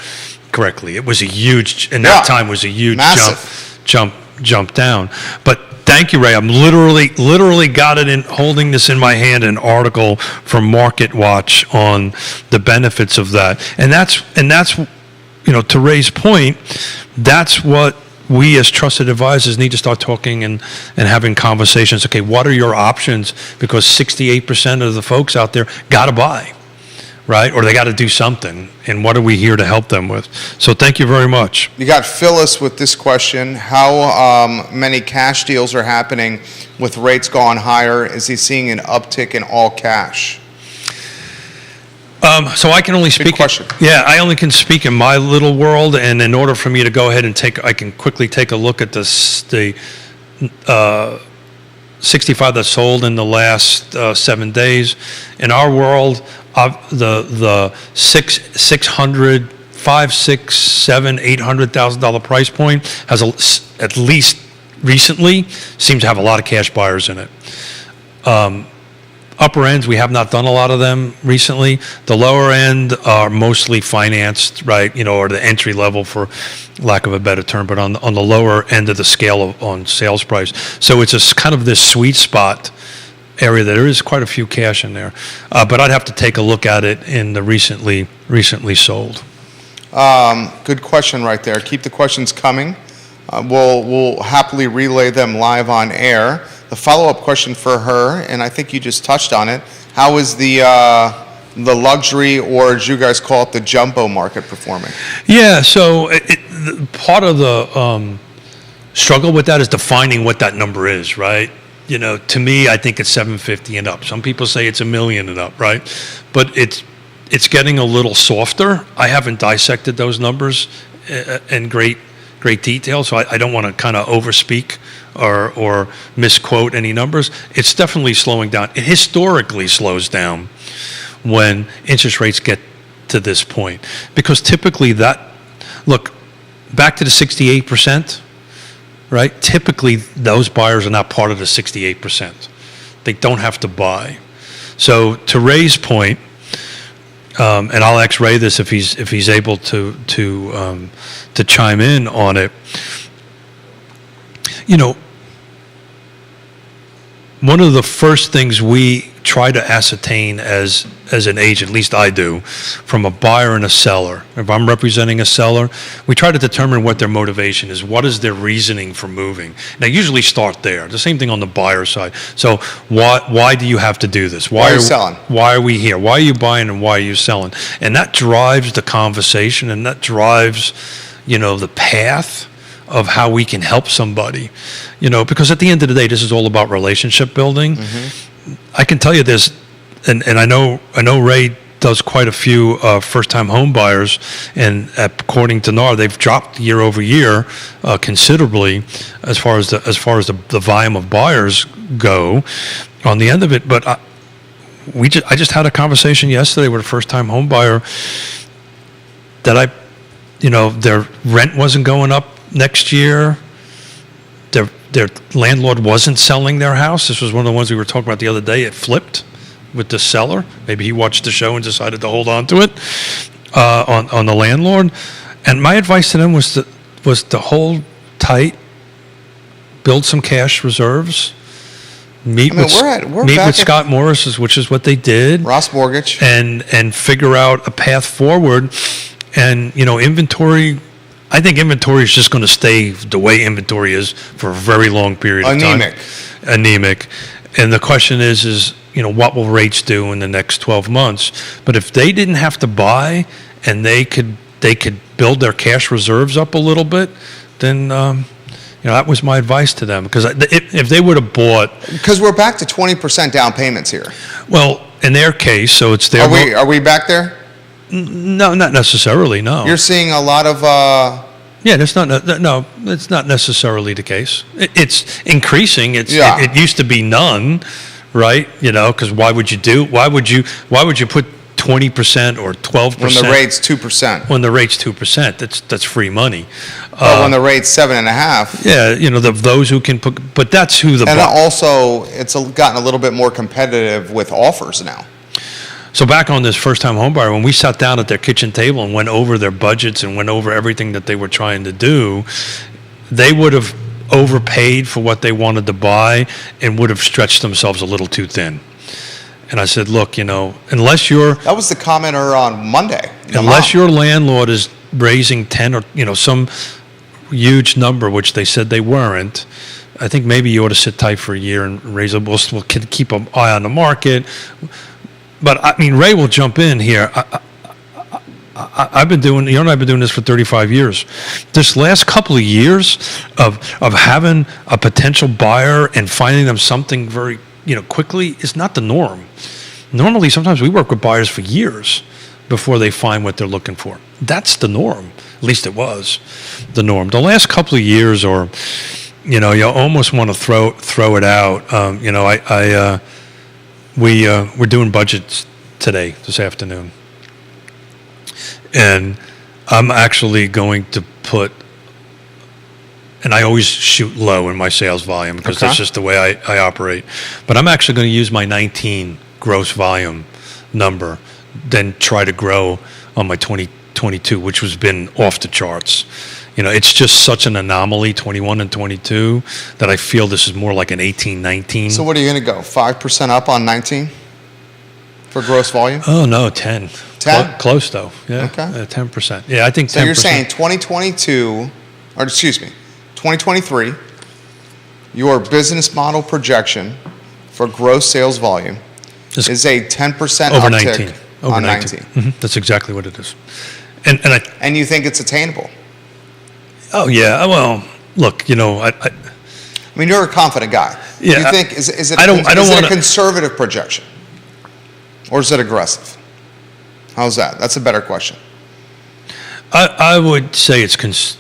correctly. It was a huge, in that time was a huge jump down. But thank you, Ray. I'm literally got it holding this in my hand, an article from Market Watch on the benefits of that. And that's, you know, to Ray's point, that's what we as trusted advisors need to start talking and having conversations. Okay, what are your options? Because 68% of the folks out there got to buy, right? Or they got to do something. And what are we here to help them with? So thank you very much. You got Phyllis with this question. How many cash deals are happening with rates going higher? Is he seeing an uptick in all cash? So I can only speak. Good question. Yeah, I only can speak in my little world, and in order for me to go ahead and I can quickly take a look at the 65 that sold in the last 7 days. In our world, the $600,000, $500,000, $600,000, $700,000, $800,000 price point has at least recently seems to have a lot of cash buyers in it. Upper ends, we have not done a lot of them recently. The lower end are mostly financed, right? You know, or the entry level, for lack of a better term, but on the lower end of the scale on sales price. So it's a kind of this sweet spot area that there is quite a few cash in there. But I'd have to take a look at it in the recently sold. Good question right there. Keep the questions coming. We'll happily relay them live on air. The follow-up question for her, and I think you just touched on it, how is the luxury, or as you guys call it, the jumbo market performing? Yeah, so part of the struggle with that is defining what that number is, right? You know, to me, I think it's 750 and up. Some people say it's $1 million and up, right? But it's getting a little softer. I haven't dissected those numbers in great detail, so I don't want to kind of overspeak or misquote any numbers. It's definitely slowing down. It historically slows down when interest rates get to this point, because typically look, back to the 68%, right? Typically, those buyers are not part of the 68%. They don't have to buy. So to Ray's point, and I'll ask Ray this if he's able to chime in on it. You know, one of the first things we try to ascertain as an agent, at least I do, from a buyer and a seller. If I'm representing a seller, we try to determine what their motivation is. What is their reasoning for moving? And I usually start there. The same thing on the buyer side. So why do you have to do this? Why are you selling? Why are we here? Why are you buying and why are you selling? And that drives the conversation, and that drives, the path of how we can help somebody, because at the end of the day, this is all about relationship building. Mm-hmm. I can tell you this, and I know Ray does quite a few first-time home buyers, and according to NAR, they've dropped year over year considerably as far as the volume of buyers go on the end of it. But I just had a conversation yesterday with a first-time home buyer that their rent wasn't going up next year. Their landlord wasn't selling their house. This was one of the ones we were talking about the other day. It flipped with the seller. Maybe he watched the show and decided to hold on to it on the landlord. And my advice to them was to hold tight, build some cash reserves, meet with Scott Morris, which is what they did. Ross Mortgage. And figure out a path forward. And, inventory, I think inventory is just going to stay the way inventory is for a very long period of time. Anemic. And the question is, what will rates do in the next 12 months? But if they didn't have to buy and they could build their cash reserves up a little bit, then, that was my advice to them. Because if they would have bought... Because we're back to 20% down payments here. Well, in their case, so it's their... Are we back there? No, not necessarily, no. You're seeing a lot of... Yeah, it's not necessarily the case. It's increasing. It used to be none, right? Because why would you put 20% or 12%? When the rate's 2%. When the rate's 2%, that's free money. But when the rate's 7.5. Yeah, those who can put, but that's who the... And also, it's gotten a little bit more competitive with offers now. So back on this first-time homebuyer, when we sat down at their kitchen table and went over their budgets and went over everything that they were trying to do, they would have overpaid for what they wanted to buy and would have stretched themselves a little too thin. And I said, look, unless you're... That was the commenter on Monday. Unless your landlord is raising 10 or, some huge number, which they said they weren't, I think maybe you ought to sit tight for a year and raise a... We'll keep an eye on the market. But Ray will jump in here. I've been doing, and I've been doing this for 35 years. This last couple of years of having a potential buyer and finding them something very, quickly is not the norm. Normally, sometimes we work with buyers for years before they find what they're looking for. That's the norm. At least it was the norm. The last couple of years, or, you almost want to throw it out. We're doing budgets this afternoon. And I'm actually going to put, and I always shoot low in my sales volume because that's just the way I operate. But I'm actually going to use my 19 gross volume number, then try to grow on my 2022, which has been off the charts. It's just such an anomaly, 21 and 22, that I feel this is more like an 18, 19. So what are you going to go, 5% up on 19 for gross volume? Oh, no, 10. 10? Close, though. Yeah, okay. 10%. Yeah, I think 10%. So you're saying 2023, your business model projection for gross sales volume is a 10% over uptick 19. Over on 19. 19. Mm-hmm. That's exactly what it is. And you think it's attainable? Oh, yeah. Well, look, I mean, you're a confident guy. Yeah. Do you think, is it a conservative projection? Or is it aggressive? How's that? That's a better question. I would say I'd say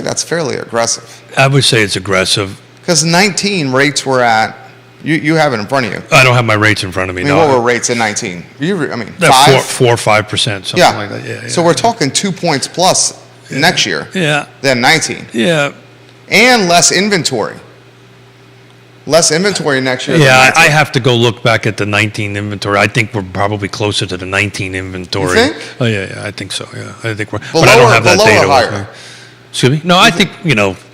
that's fairly aggressive. I would say it's aggressive. Because 19 rates were at, you have it in front of you. I don't have my rates in front of me. What were rates in 19? 5? 4 or 5%, something like that. Yeah. So we're talking 2 points plus next year. Yeah. Than 19. Yeah. And less inventory. Less inventory next year. than Yeah, 19. I have to go look back at the 19 inventory. I think we're probably closer to the 19 inventory. You think? Oh, yeah, I think so, yeah. I think we're, Below but I don't or- have that below or data with higher? me. Excuse me? No, I think,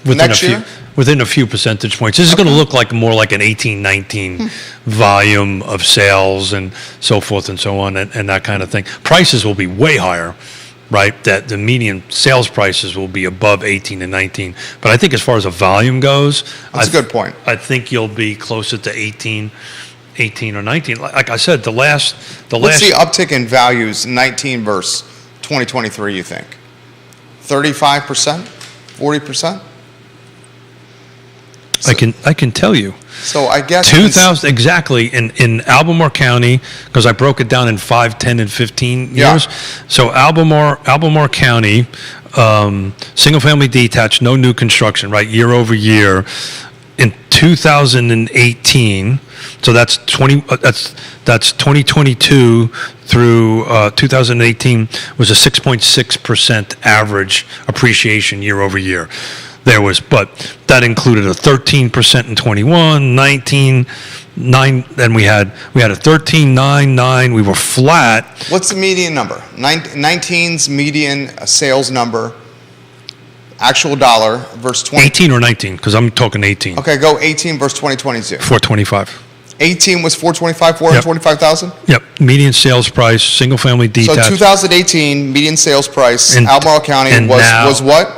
Next year? within a few percentage points. This is going to look like more like an 18, 19 volume of sales and so forth and so on and that kind of thing. Prices will be way higher, right? That the median sales prices will be above 18 and 19. But I think as far as the volume goes, That's a good point. I think you'll be closer to 18 or 19. Like I said, the last What's the uptick in values 19 versus 2023, you think? 35%? 40%? I can tell you. So I guess 2000 exactly in Albemarle County, because I broke it down in 5, 10, and 15 Yeah. years. So Albemarle County, single family detached, no new construction, right? Year over year. In 2018, so that's 2022 through 2018 was a 6.6% average appreciation year over year. But that included a 13% in 21, 19, 9, then we had a 13, 9, 9. We were flat. What's the median number? 19's median sales number, actual dollar versus 20. 18 or 19, because I'm talking 18. Okay, go 18 versus 2022. 425. 18 was 425, 425,000. Yep. Median sales price, single family So detached. 2018 median sales price, And- Albemarle County and now- was what?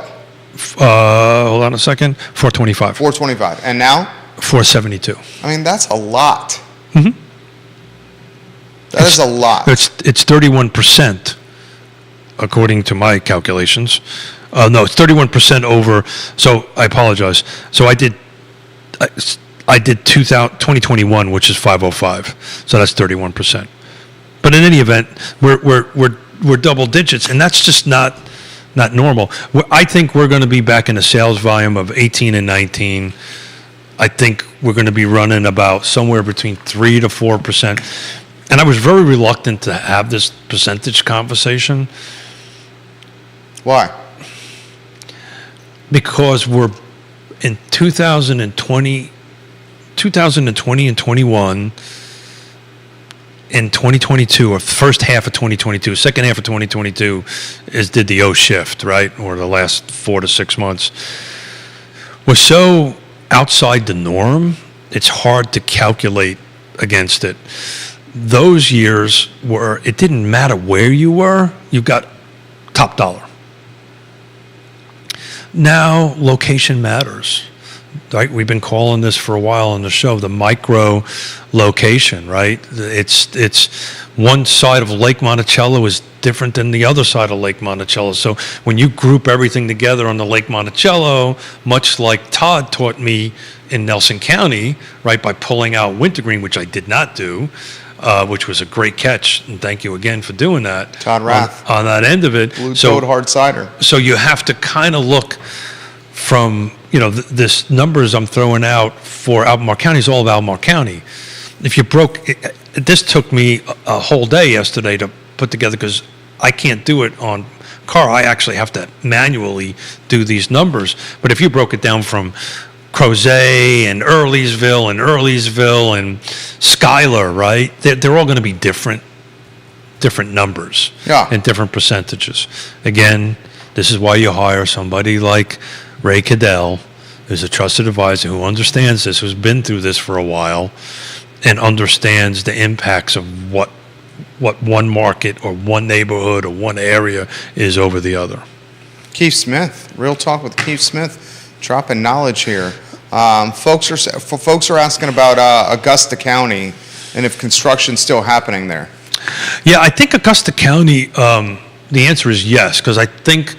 Hold on a second. 425. 425. And now? 472. I mean, that's a lot. That is a lot. It's 31%, according to my calculations. No, it's 31% over. So I apologize. So I did 2021, which is 505. So that's 31%. But in any event, we're double digits, and that's just not normal. I think we're going to be back in a sales volume of 18 and 19. I think we're going to be running about somewhere between 3 to 4%. And I was very reluctant to have this percentage conversation Why? because we're in 2020 and 21, in 2022, or first half of 2022, second half of 2022 did the O shift, right? Or the last 4 to 6 months was so outside the norm, it's hard to calculate against it. Those years it didn't matter where you were, you got top dollar. Now, location matters, right? We've been calling this for a while on the show, the micro location, right? It's one side of Lake Monticello is different than the other side of Lake Monticello. So when you group everything together on the Lake Monticello, much like Todd taught me in Nelson County, right, by pulling out Wintergreen, which I did not do, which was a great catch, and thank you again for doing that. Todd Rath. On that end of it. Blue Toad Hard Cider. So you have to kind of look from, this numbers I'm throwing out for Albemarle County is all of Albemarle County. If you this took me a whole day yesterday to put together because I can't do it on car. I actually have to manually do these numbers. But if you broke it down from Crozet and Earlysville and Schuyler, right? They're all going to be different numbers and different percentages. Again, this is why you hire somebody like Ray Cadell, who's a trusted advisor who understands this, who's been through this for a while, and understands the impacts of what one market or one neighborhood or one area is over the other. Keith Smith, Real Talk with Keith Smith, dropping knowledge here. Folks are asking about Augusta County and if construction's still happening there. Yeah, I think Augusta County. The answer is yes, because I think.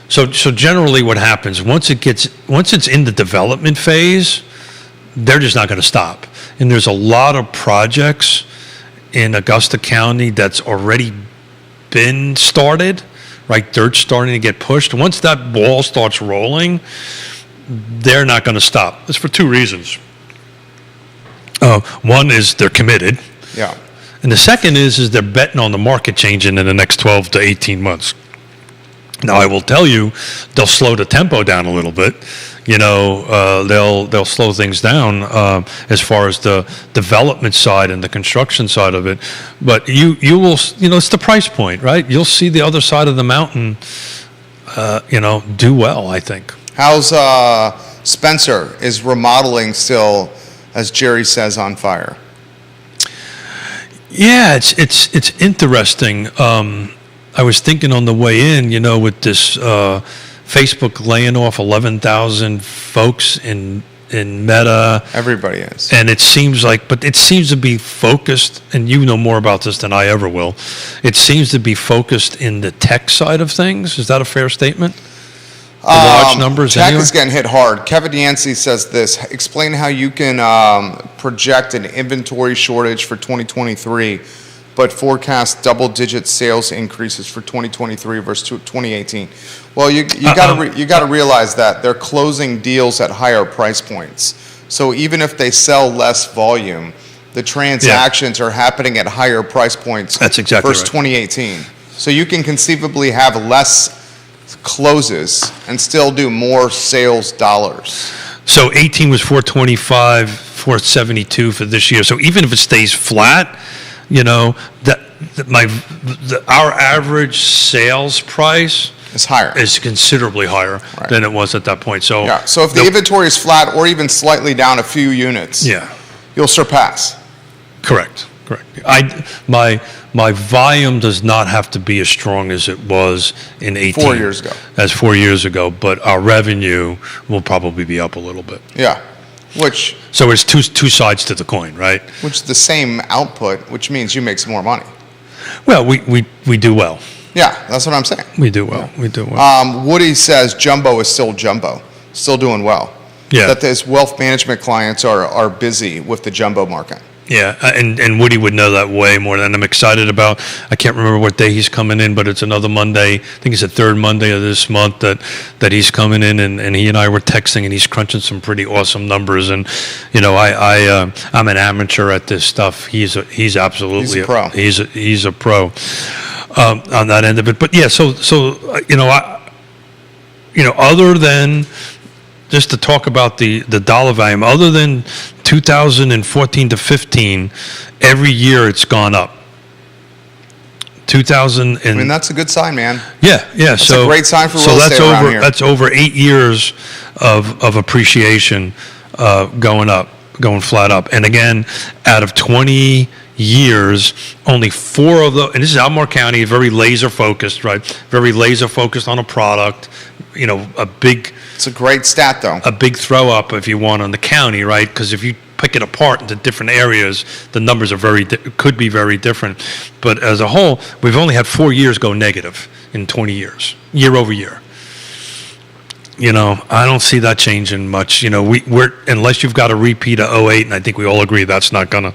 So generally, what happens once it's in the development phase, they're just not going to stop. And there's a lot of projects in Augusta County that's already been started, right? Dirt's starting to get pushed. Once that ball starts rolling, they're not going to stop. It's for two reasons. One is they're committed. Yeah. And the second is they're betting on the market changing in the next 12 to 18 months. Now, I will tell you, they'll slow the tempo down a little bit, they'll slow things down as far as the development side and the construction side of it. But you will, it's the price point, right? You'll see the other side of the mountain, do well, I think. How's Spencer? Is remodeling still, as Jerry says, on fire? Yeah, it's interesting. I was thinking on the way in, with this Facebook laying off 11,000 folks in Meta. Everybody is. And it seems to be focused, and you know more about this than I ever will. It seems to be focused in the tech side of things. Is that a fair statement? The large numbers Tech anyway? is getting hit hard. Kevin Yancey says this. Explain how you can project an inventory shortage for 2023, but forecast double-digit sales increases for 2023 versus 2018. Well, you got to realize that they're closing deals at higher price points. So even if they sell less volume, the transactions are happening at higher price points. That's exactly versus right. 2018. So you can conceivably have less closes and still do more sales dollars. So 18 was 425, 472 for this year. So even if it stays flat, our average sales price It's higher. is considerably higher than it was at that point. So Yeah. So if the inventory is flat or even slightly down a few units, you'll surpass. Correct. My volume does not have to be as strong as it was in 18. 4 years ago. As 4 years ago, but our revenue will probably be up a little bit. Yeah. Which So it's two sides to the coin, right? is the same output, which means you make some more money. Well, we do well. Yeah, that's what I'm saying. We do well. We do well. Woody says jumbo is still jumbo, still doing well. Yeah. That his wealth management clients are busy with the jumbo market. Yeah, and Woody would know that way more than I'm excited about. I can't remember what day he's coming in, but it's another Monday. I think it's the third Monday of this month that he's coming in, and he and I were texting, and he's crunching some pretty awesome numbers. And I'm an amateur at this stuff. He's absolutely He's a pro. He's a pro on that end of it. But yeah, so other than just to talk about the dollar volume, other than 2014 to 15, every year it's gone up. 2000 and I mean, that's a good sign, man. yeah. That's a great sign for real estate around here. That's over 8 years of appreciation going up, going flat up. And again, out of 20 years, only 4 of those, and this is Albemarle County, very laser focused, right? Very laser focused on a product. It's a great stat, though. A big throw up, if you want, on the county, right? Because if you pick it apart into different areas, the numbers are could be very different. But as a whole, we've only had 4 years go negative in 20 years, year over year. I don't see that changing much. We're unless you've got a repeat of 08, and I think we all agree that's not gonna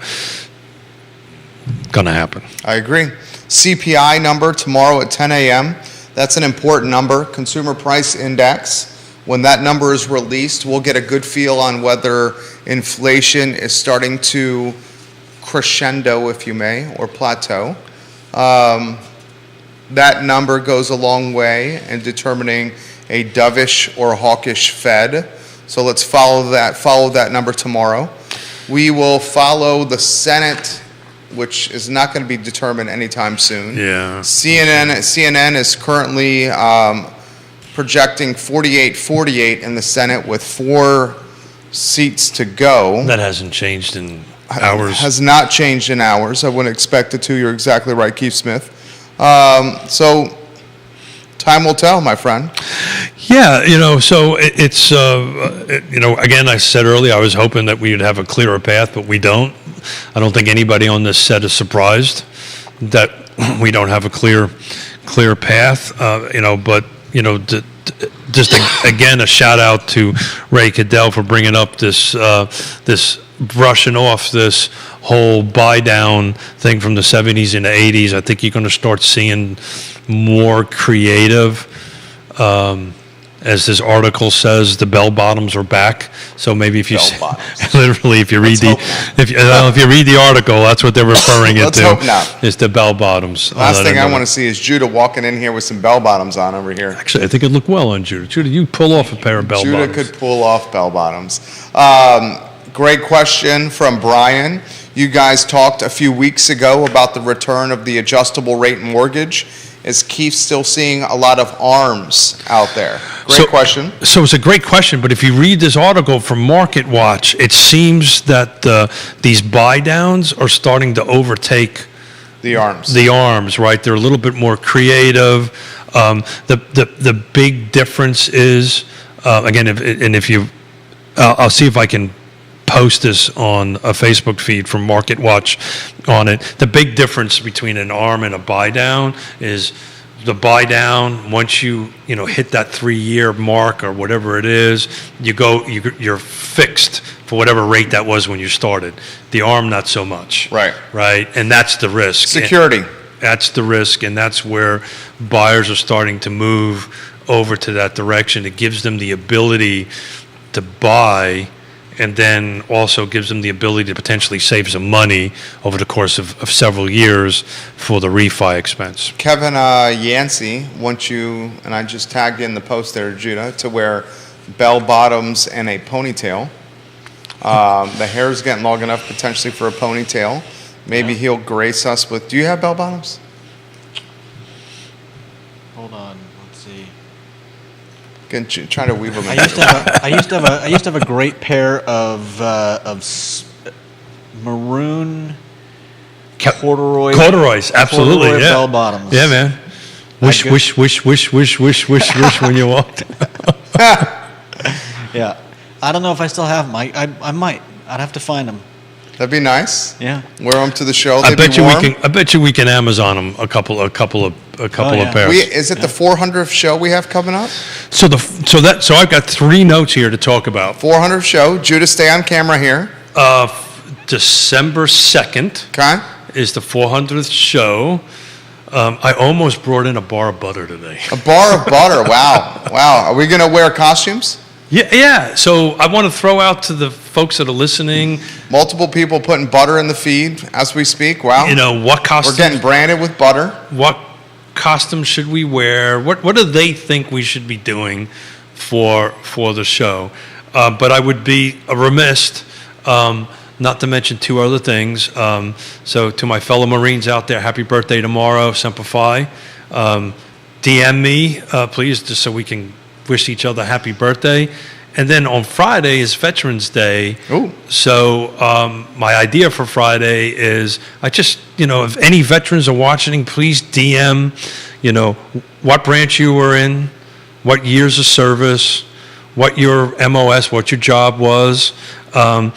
happen. I agree. CPI number tomorrow at 10 a.m. That's an important number, Consumer Price Index. When that number is released, we'll get a good feel on whether inflation is starting to crescendo, if you may, or plateau. That number goes a long way in determining a dovish or hawkish Fed. So let's follow that number tomorrow. We will follow the Senate, which is not going to be determined anytime soon. Yeah. CNN is currently projecting 48-48 in the Senate with 4 seats to go. That hasn't changed in hours. Has not changed in hours. I wouldn't expect it to. You're exactly right, Keith Smith. So time will tell, my friend. Yeah, so it's, again, I said earlier, I was hoping that we would have a clearer path, but we don't. I don't think anybody on this set is surprised that we don't have a clear path, but, just again, a shout out to Ray Cadell for bringing up this brushing off this whole buy down thing from the 70s and the 80s. I think you're going to start seeing more creative as this article says, the bell bottoms are back. So maybe if you Bell bottoms. literally, if you read Let's the if you read the article, that's what they're referring it Let's to. hope not. Is the bell bottoms. Last thing I want to see is Judah walking in here with some bell bottoms on over here. Actually, I think it looked well on Judah. Judah, you pull off a pair of bell Judah bottoms. could pull off bell bottoms. Great question from Brian. You guys talked a few weeks ago about the return of the adjustable rate mortgage. Is Keith still seeing a lot of ARMs out there? Great question. So it's a great question, but if you read this article from Market Watch, it seems that these buy downs are starting to overtake The ARMs. the arms, right? They're a little bit more creative. The big difference is, again, if you, I'll see if I can post this on a Facebook feed from Market Watch on it. The big difference between an arm and a buy down is the buy down, once you hit that 3-year mark or whatever it is, you're fixed for whatever rate that was when you started. The arm, not so much. Right. Right, and that's the risk. Security. That's the risk, and that's where buyers are starting to move over to that direction. It gives them the ability to buy, and then also gives them the ability to potentially save some money over the course of several years for the refi expense. Kevin Yancey wants you, and I just tagged in the post there, Judah, to wear bell bottoms and a ponytail. The hair's getting long enough potentially for a ponytail. Maybe he'll grace us with. Do you have bell bottoms? Hold on, let's see. Trying to weave them in. I used to have a great pair of maroon Corduroys, absolutely, corduroy yeah. bell bottoms. Yeah, man. Wish when you walked. Yeah, I don't know if I still have them. I might. I'd have to find them. That'd be nice. Yeah. Wear them to the show. I They'd bet be you warm. I bet you we can Amazon them a couple of yeah. pairs. Is it the 400th show we have coming up? So I've got 3 notes here to talk about. 400th show. Judah, stay on camera here. December 2nd Okay. is the 400th show. I almost brought in a bar of butter today. A bar of butter. Wow. Wow. Are we going to wear costumes? Yeah. So I want to throw out to the folks that are listening, Multiple people putting butter in the feed as we speak. Wow. what We're costume? getting branded with butter. What costume should we wear? What do they think we should be doing for the show? But I would be remiss not to mention 2 other things. So to my fellow Marines out there, happy birthday tomorrow, Semper Fi. DM me, please, just so we can wish each other happy birthday. And then on Friday is Veterans Day. Ooh. So my idea for Friday is if any veterans are watching, please DM, what branch you were in, what years of service, what your MOS, what your job was, and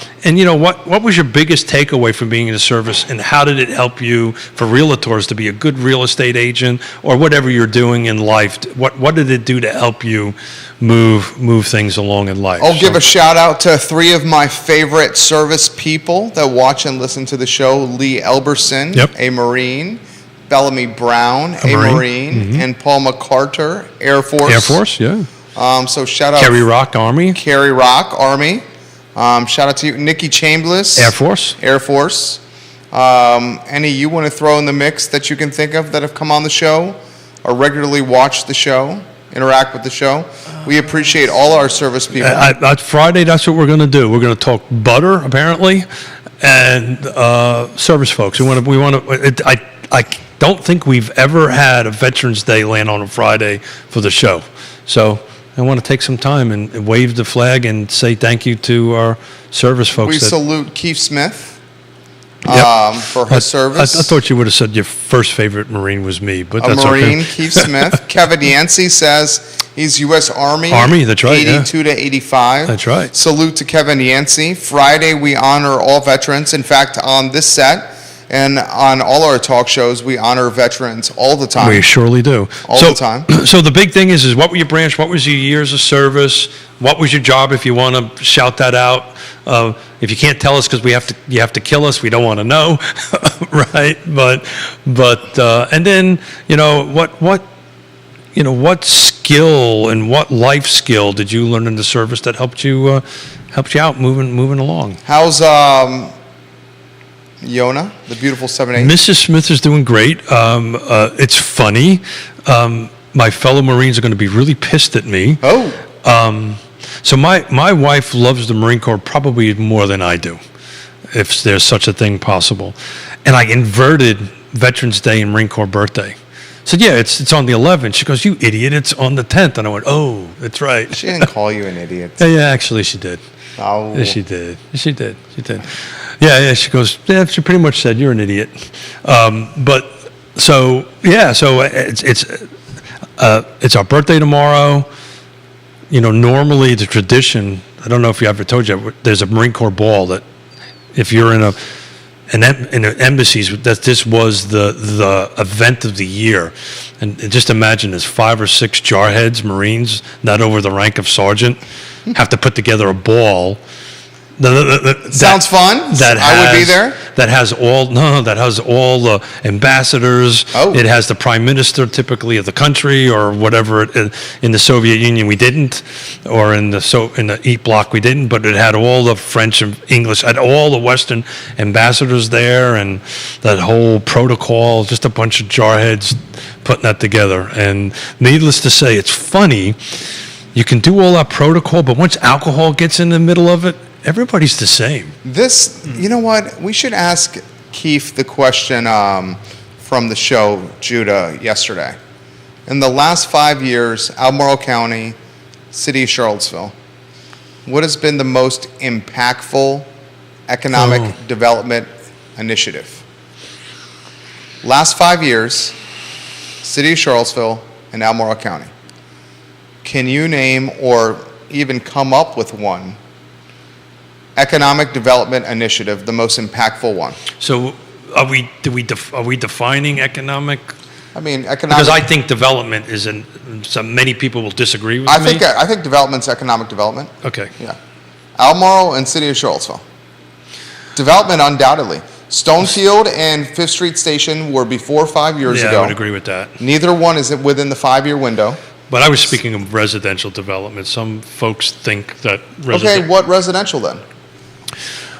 what was your biggest takeaway from being in the service, and how did it help you for realtors to be a good real estate agent or whatever you're doing in life? What did it do to help you move things along in life? I'll give a shout out to 3 of my favorite service people that watch and listen to the show. Lee Elberson, Yep. a Marine. Bellamy Brown, a Marine. And Paul McCarter, Air Force. Air Force, yeah. So shout out Kerry Rock Army, Kerry Rock, Army. Shout out to you, Nikki Chambliss, Air Force. Air Force. Any you want to throw in the mix that you can think of that have come on the show or regularly watch the show, interact with the show? We appreciate all our service people. Friday, that's what we're going to do. We're going to talk butter, apparently, and service folks. We want to. I don't think we've ever had a Veterans Day land on a Friday for the show. So I want to take some time and wave the flag and say thank you to our service folks. We salute Keith Smith Yep. for his service. I thought you would have said your first favorite Marine was me, but A that's Marine, okay. Keith Smith. Kevin Yancey says he's U.S. Army. Army, that's right, yeah. 82 to 85. That's right. Salute to Kevin Yancey. Friday, we honor all veterans. In fact, on this set and on all our talk shows, we honor veterans all the time. We surely do. All the time. So the big thing is what were your branch? What was your years of service? What was your job? If you want to shout that out. If you can't tell us because you have to kill us, we don't want to know, right? But and then what what skill and what life skill did you learn in the service that helped you out moving along? How's Yona, the beautiful 7'8"? Mrs. Smith is doing great. It's funny. My fellow Marines are going to be really pissed at me. Oh, So my wife loves the Marine Corps probably more than I do, if there's such a thing possible. And I inverted Veterans Day and Marine Corps birthday. I said, yeah, it's on the 11th. She goes, you idiot, it's on the 10th. And I went, oh, that's right. she didn't call you an idiot. Yeah, actually she did. Oh, Yeah, she did. She did. Yeah, she goes, yeah, she pretty much said, you're an idiot. But so it's our birthday tomorrow. Normally the tradition, I don't know if you ever told you, there's a Marine Corps ball that if you're in embassies, that this was the event of the year. And just imagine there's 5 or 6 jarheads, Marines, not over the rank of sergeant, have to put together a ball. sounds fun. I would be there. That has all the ambassadors. Oh. It has the prime minister typically of the country or whatever. In the Soviet Union we didn't, or in the East Bloc we didn't. But it had all the French and English, had all the Western ambassadors there, and that whole protocol. Just a bunch of jarheads putting that together. And needless to say, it's funny. You can do all that protocol, but once alcohol gets in the middle of it, everybody's the same. You know what? We should ask Keith the question from the show, Judah, yesterday. In the last 5 years, Albemarle County, City of Charlottesville, what has been the most impactful economic development initiative? Last 5 years, City of Charlottesville and Albemarle County. Can you name or even come up with one economic development initiative, the most impactful one? So are we defining economic? I mean, Because I think development is so many people will disagree with me. I think development's economic development. Okay. Yeah. Albemarle and City of Charlottesville. Development, undoubtedly. Stonefield and Fifth Street Station were before 5 years Yeah, ago. I would agree with that. Neither one is within the 5-year window. But I was speaking of residential development. Some folks think that Okay, what residential then?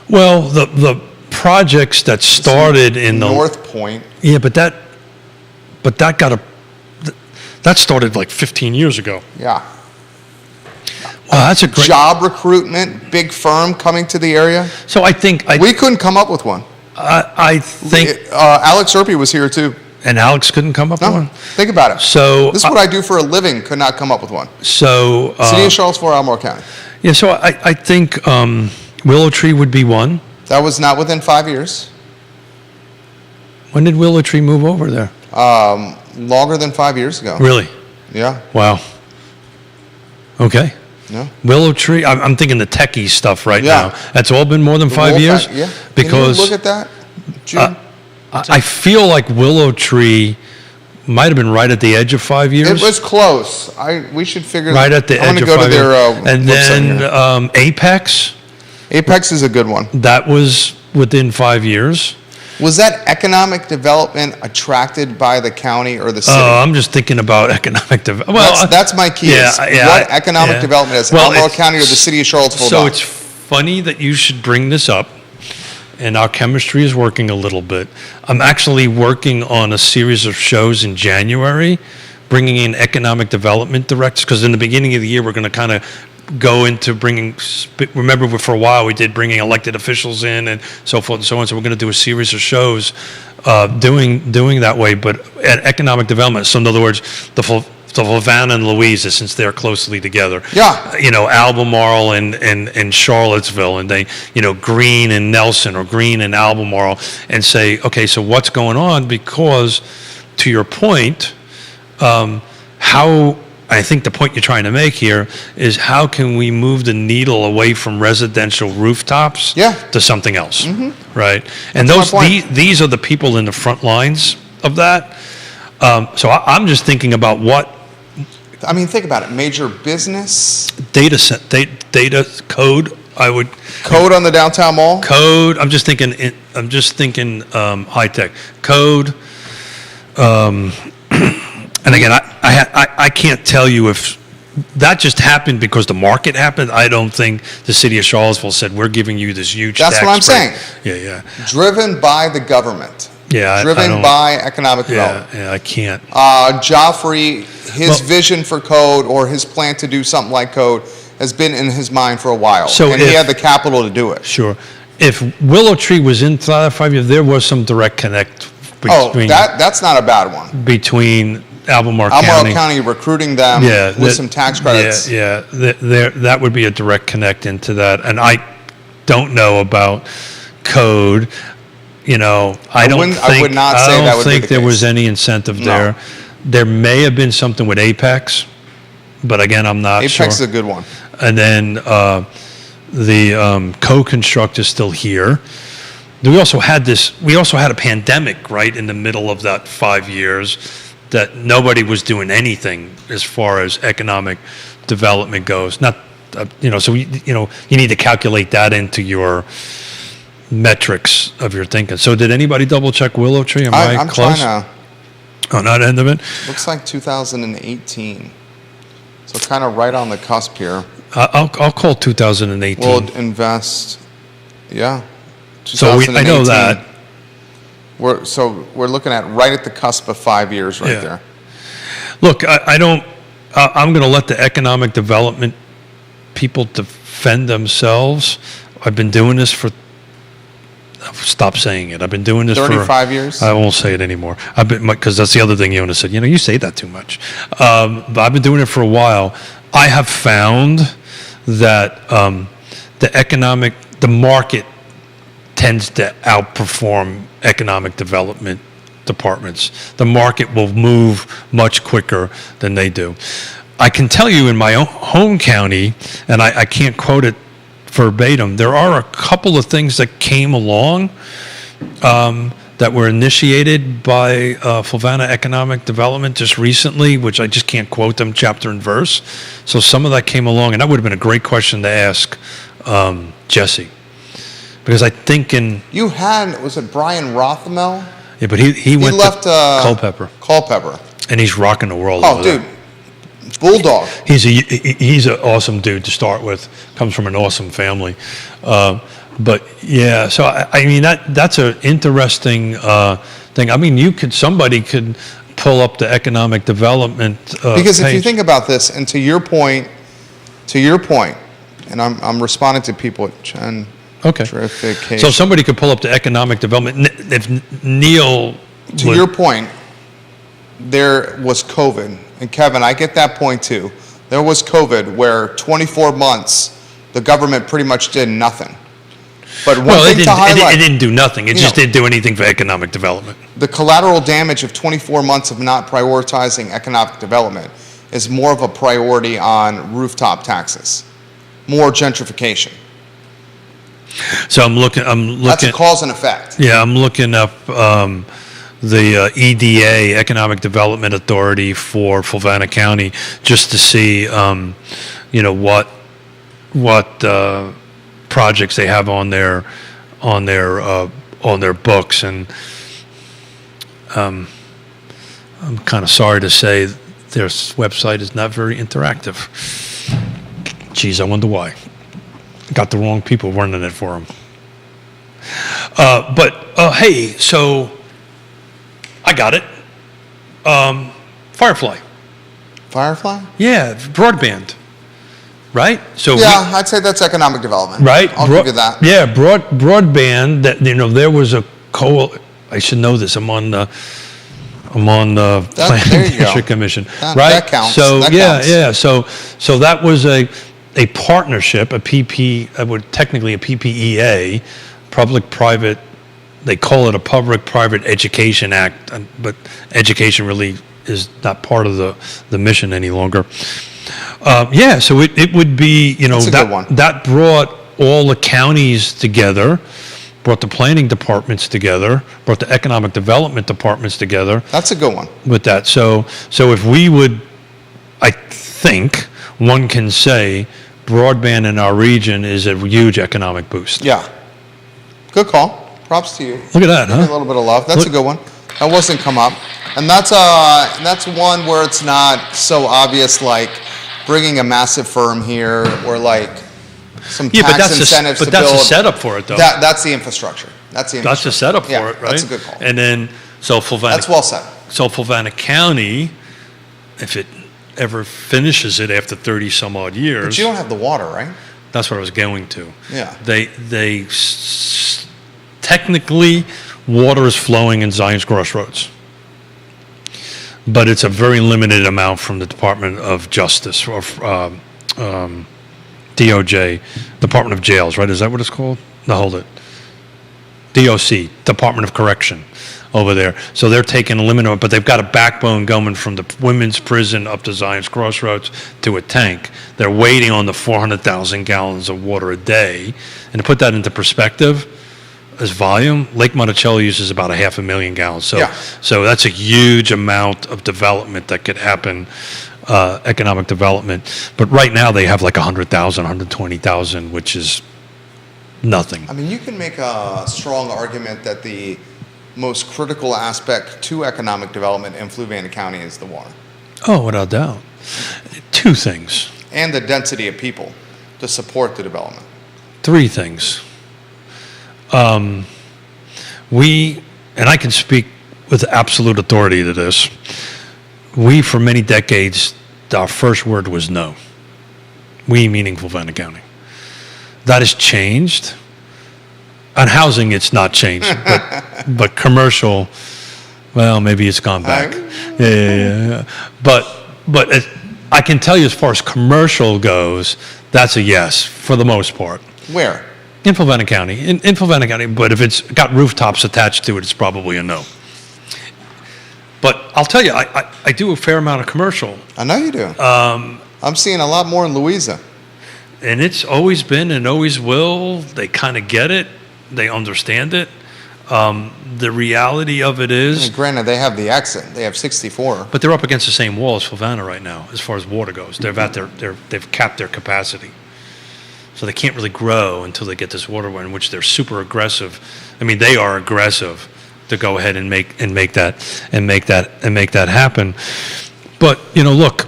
Well, the projects that started in the North Point. Yeah, but that started like 15 years ago. Yeah. Wow, that's a great Job recruitment, big firm coming to the area. So I think We couldn't come up with one. I think Alex Erpy was here too. and Alex couldn't come up with No, one. think about it. So This is what I do for a living. Could not come up with one. So City of Charlottesville, Albemarle County. yeah, so I think Willow Tree would be one. That was not within 5 years. When did Willow Tree move over there? Longer than 5 years ago. Really? Yeah. Wow. Okay. No. Willow Tree. I'm thinking the techie stuff right Yeah. now. That's all been more than 5 years. Yeah. Because Can you look at that, June? I feel like Willow Tree might have been right at the edge of 5 years. It was close. We should figure. right at the I'm edge gonna of go 5 to years. their And website then here. Apex. Apex is a good one. That was within 5 years. Was that economic development attracted by the county or the city? I'm just thinking about economic development. Well, that's my key. is what economic development is Albemarle County or the city of Charlottesville So done? it's funny that you should bring this up, and our chemistry is working a little bit. I'm actually working on a series of shows in January, bringing in economic development directors, because in the beginning of the year, we're going to kind of go into remember for a while we did bringing elected officials in and so forth and so on. So we're going to do a series of shows doing that way, but at economic development. So in other words, the Flavanna and Louisa, since they're closely together. Yeah. Albemarle and Charlottesville, and they, Greene and Nelson or Greene and Albemarle, and say, okay, so what's going on? Because to your point, how I think the point you're trying to make here is how can we move the needle away from residential rooftops to something else, right? And That's my point. these are the people in the front lines of that. So I'm just thinking about what I mean, think about it. Major business data code. I would code on the downtown mall. code. I'm just thinking high tech code. And again, I can't tell you if that just happened because the market happened. I don't think the city of Charlottesville said, we're giving you this huge That's tax what I'm break." saying. Yeah. Driven by the government. Yeah, I Driven don't- by economic development. Yeah, I can't. Joffrey, his Well- vision for code or his plan to do something like code has been in his mind for a while. So and he if- had the capital to do it. Sure. If Willow Tree was inside that 5 years, there was some direct connect Oh, between, that's not a bad one. between Albemarle Albemarle County. County recruiting them with that- some tax credits. Yeah, that would be a direct connect into that. And I don't know about code. You know, I don't wouldn't- think, I would not say don't that would be think the there case. was any incentive No. there. There may have been something with Apex, but again, I'm not sure. Apex is a good one. And then the co-construct is still here. We also had a pandemic, right, in the middle of that 5 years that nobody was doing anything as far as economic development goes. Not, so, you need to calculate that into your metrics of your thinking. So did anybody double check Willow Tree? Am I I'm close? trying to, Oh, not end of it? looks like 2018. So kind of right on the cusp here. I'll call 2018. We'll invest, yeah. So I know 2018. that. We're looking at right at the cusp of 5 years right Yeah. there. Look, I'm going to let the economic development people defend themselves. I've been doing this for, stop saying it. I've been doing this 35 years? I won't say it anymore. Because that's the other thing Yona said. You say that too much. But I've been doing it for a while. I have found that the market tends to outperform economic development departments. The market will move much quicker than they do. I can tell you in my own home county, and I can't quote it verbatim, there are a couple of things that came along that were initiated by Fluvanna Economic Development just recently, which I just can't quote them chapter and verse. So some of that came along, and that would have been a great question to ask Jesse. Because I think You had, was it Brian Rothmel? yeah, but he He went left to Culpeper, Culpeper. and he's rocking the world. Oh, over dude. there. Bulldog. He's an awesome dude to start with. Comes from an awesome family, but yeah. So I mean that's an interesting thing. I mean, somebody could pull up the economic development Because if you page. think about this, and to your point, and I'm responding to people, Chen, Okay. Gentrification. So somebody could pull up the economic development. If Neil, To your point, there was COVID, and Kevin, I get that point too. There was COVID where 24 months the government pretty much did nothing. But one well, thing to highlight, it didn't do nothing. It You just know. didn't do anything for economic development. the collateral damage of 24 months of not prioritizing economic development is more of a priority on rooftop taxes, more gentrification. So I'm looking. That's a cause and effect. Yeah, I'm looking up the EDA, Economic Development Authority for Fluvanna County, just to see, what projects they have on their books, and I'm kind of sorry to say their website is not very interactive. Geez, I wonder why. Got the wrong people running it for them. Hey, so I got it. Firefly. Firefly? Yeah, broadband. Right? So Yeah, I'd say that's economic development. right? I'll give you that. Yeah, broadband. That there was a I should know this. I'm on the Planning there you go. District Commission. That- right? that counts. So That yeah, counts. yeah. So that was a partnership, a technically a PPEA, public-private. They call it a Public-Private Education Act, but education really is not part of the mission any longer. Yeah, so it would be, That's a good one. that brought all the counties together, brought the planning departments together, brought the economic development departments together That's a good one. with that. So if we would, I think one can say broadband in our region is a huge economic boost. Yeah. Good call. Props to you. Look at that, Give me a huh? little bit of love. That's Look- a good one. That wasn't come up, and that's one where it's not so obvious, like bringing a massive firm here or like some Yeah, but tax incentives but to that's build. a setup for it, though. That's the infrastructure. That's the That's infrastructure. the setup for Yeah, it, right? that's a good call. And then, so That's well said. Fulvana County, if it ever finishes it after 30 some odd years, But you don't have the water, right? that's what I was going to. Yeah. Technically, water is flowing in Zion's Crossroads, but it's a very limited amount from the Department of Justice or DOJ, Department of Jails, right? Is that what it's called? No, hold it. DOC, Department of Correction, over there. So they're taking a limit on it, but they've got a backbone going from the women's prison up to Zion's Crossroads to a tank. They're waiting on the 400,000 gallons of water a day. And to put that into perspective, as volume, Lake Monticello uses about 500,000 gallons. So, Yeah. so that's a huge amount of development that could happen, economic development. But right now they have like 100,000, 120,000, which is nothing. I mean, you can make a strong argument that the most critical aspect to economic development in Fluvanna County is the water Oh, without doubt. Two things, and the density of people to support the development. three things. And I can speak with absolute authority to this. We, for many decades, our first word was no. We, meaning Fluvanna County. That has changed. On housing, it's not changed, but commercial, well, maybe it's gone back. Yeah. But I can tell you, as far as commercial goes, that's a yes for the most part. Where? In Fluvanna County, in Fluvanna County, but if it's got rooftops attached to it, it's probably a no. But I'll tell you, I do a fair amount of commercial, I know you do. I'm seeing a lot more in Louisa. and it's always been and always will. They kind of get it. They understand it. The reality of it is, And granted, they have the exit. They have 64. but they're up against the same wall as Fluvanna right now, as far as water goes. They've capped their capacity, so they can't really grow until they get this waterway, in which they're super aggressive. I mean, they are aggressive to go ahead and make that happen. But look,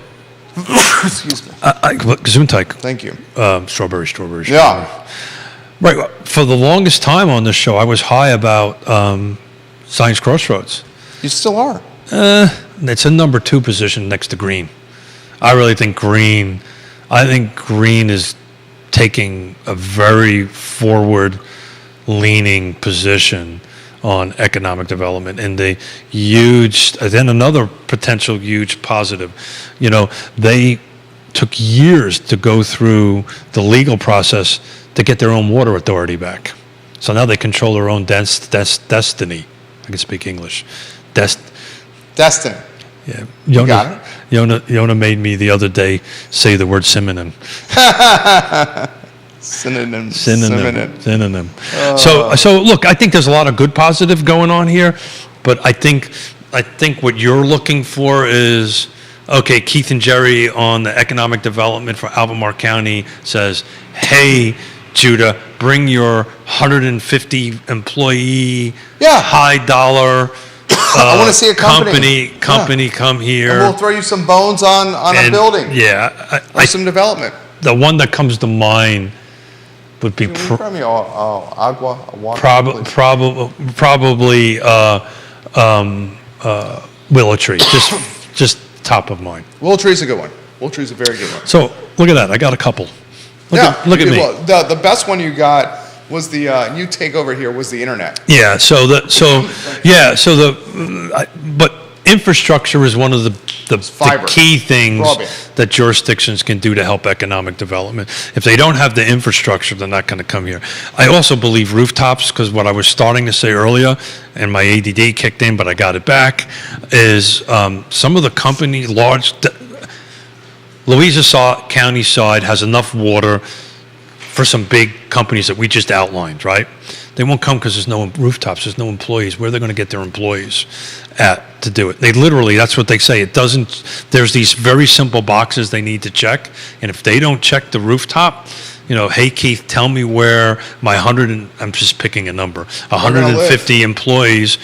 Excuse me. Gesundheit, Thank you. strawberry. Yeah. Right. For the longest time on this show, I was high about Zion's Crossroads. You still are. It's a number 2 position next to Green. I really think Green is taking a very forward-leaning position on economic development, and then another potential huge positive. They took years to go through the legal process to get their own water authority back. So now they control their own destiny. I can speak English. Destiny. Yeah. got Yona made me the other day say the word synonym. Synonym. So look, I think there's a lot of good positive going on here, but I think what you're looking for is, okay, Keith and Jerry on the economic development for Albemarle County says, hey, Judah, bring your 150 employee, Yeah. high dollar I want to see a company. company come here. And we'll throw you some bones on a And, building. Yeah, Or some development. the one that comes to mind would be Can you grab me agua, water, please? probably willow tree, just top of mind. Willow tree's a good one. Willow tree's a very good one. So look at that, I got a couple. Look at you me. did well. The best one you got was the you take over here was the internet. Yeah. But infrastructure is one of the Fiber. key things Broadband. that jurisdictions can do to help economic development. If they don't have the infrastructure, they're not going to come here. I also believe rooftops, because what I was starting to say earlier, and my ADD kicked in, but I got it back, is some of the company Louisa County side has enough water for some big companies that we just outlined, right? They won't come because there's no rooftops, there's no employees. Where are they going to get their employees at to do it? They literally, that's what they say. It doesn't, there's these very simple boxes they need to check. And if they don't check the rooftop, you know, hey, Keith, tell me where my I'm just picking a number, 150 employees,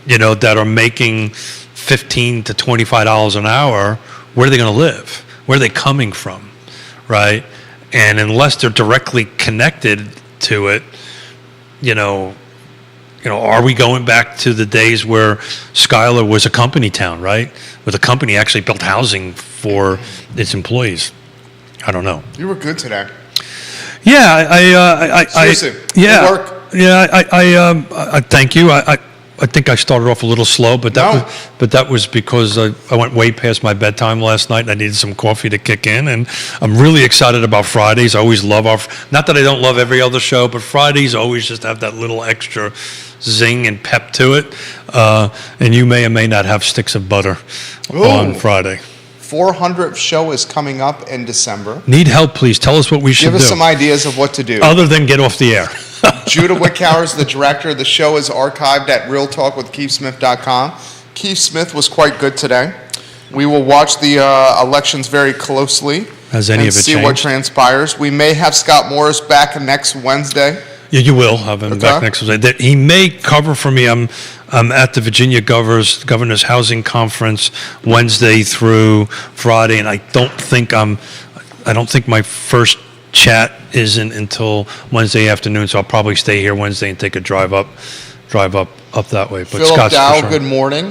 you know, that are making $15 to $25 an hour, where are they going to live? Where are they coming from, right? And unless they're directly connected to it, you know, are we going back to the days where Schuyler was a company town, right? Where the company actually built housing for its employees? I don't know. You were good today. Yeah, Seriously, yeah, good work. Yeah, I thank you. I think I started off a little slow, but that was because I went way past my bedtime last night and I needed some coffee to kick in. And I'm really excited about Fridays. I always love not that I don't love every other show, but Fridays always just have that little extra zing and pep to it. And you may or may not have sticks of butter on Friday. 400th show is coming up in December. Need help, please. Tell us what we should do. Give us some ideas of what to do. Other than get off the air. Judah Wickhauer is the director. The show is archived at realtalkwithkeithsmith.com. Keith Smith was quite good today. We will watch the elections very closely. Has any and of it see changed? what transpires. We may have Scott Morris back next Wednesday. Yeah, you will have him back next Wednesday. He may cover for me. I'm at the Virginia Governor's Housing Conference Wednesday through Friday, and I don't think my first chat isn't until Wednesday afternoon. So I'll probably stay here Wednesday and take a drive up that way. But Philip Scott's Dow, for sure. good morning.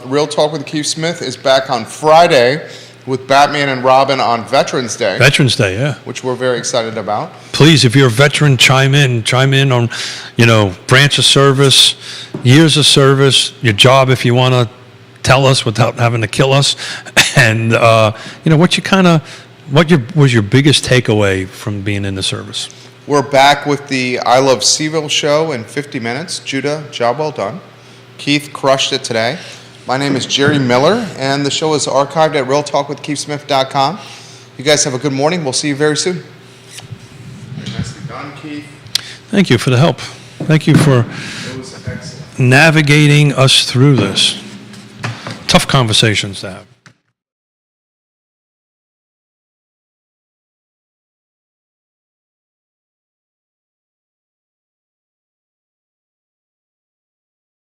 Real Talk with Keith Smith is back on Friday with Batman and Robin on Veterans Day. Veterans Day, yeah. Which we're very excited about. Please, if you're a veteran, chime in on, branch of service, years of service, your job if you want to tell us without having to kill us, and what was your biggest takeaway from being in the service? We're back with the I Love Seville show in 50 minutes. Judah, job well done. Keith crushed it today. My name is Jerry Miller, and the show is archived at realtalkwithkeithsmith.com. You guys have a good morning. We'll see you very soon. Nicely done, Keith. Thank you for the help. Thank you for It was excellent. navigating us through this. Tough conversations to have.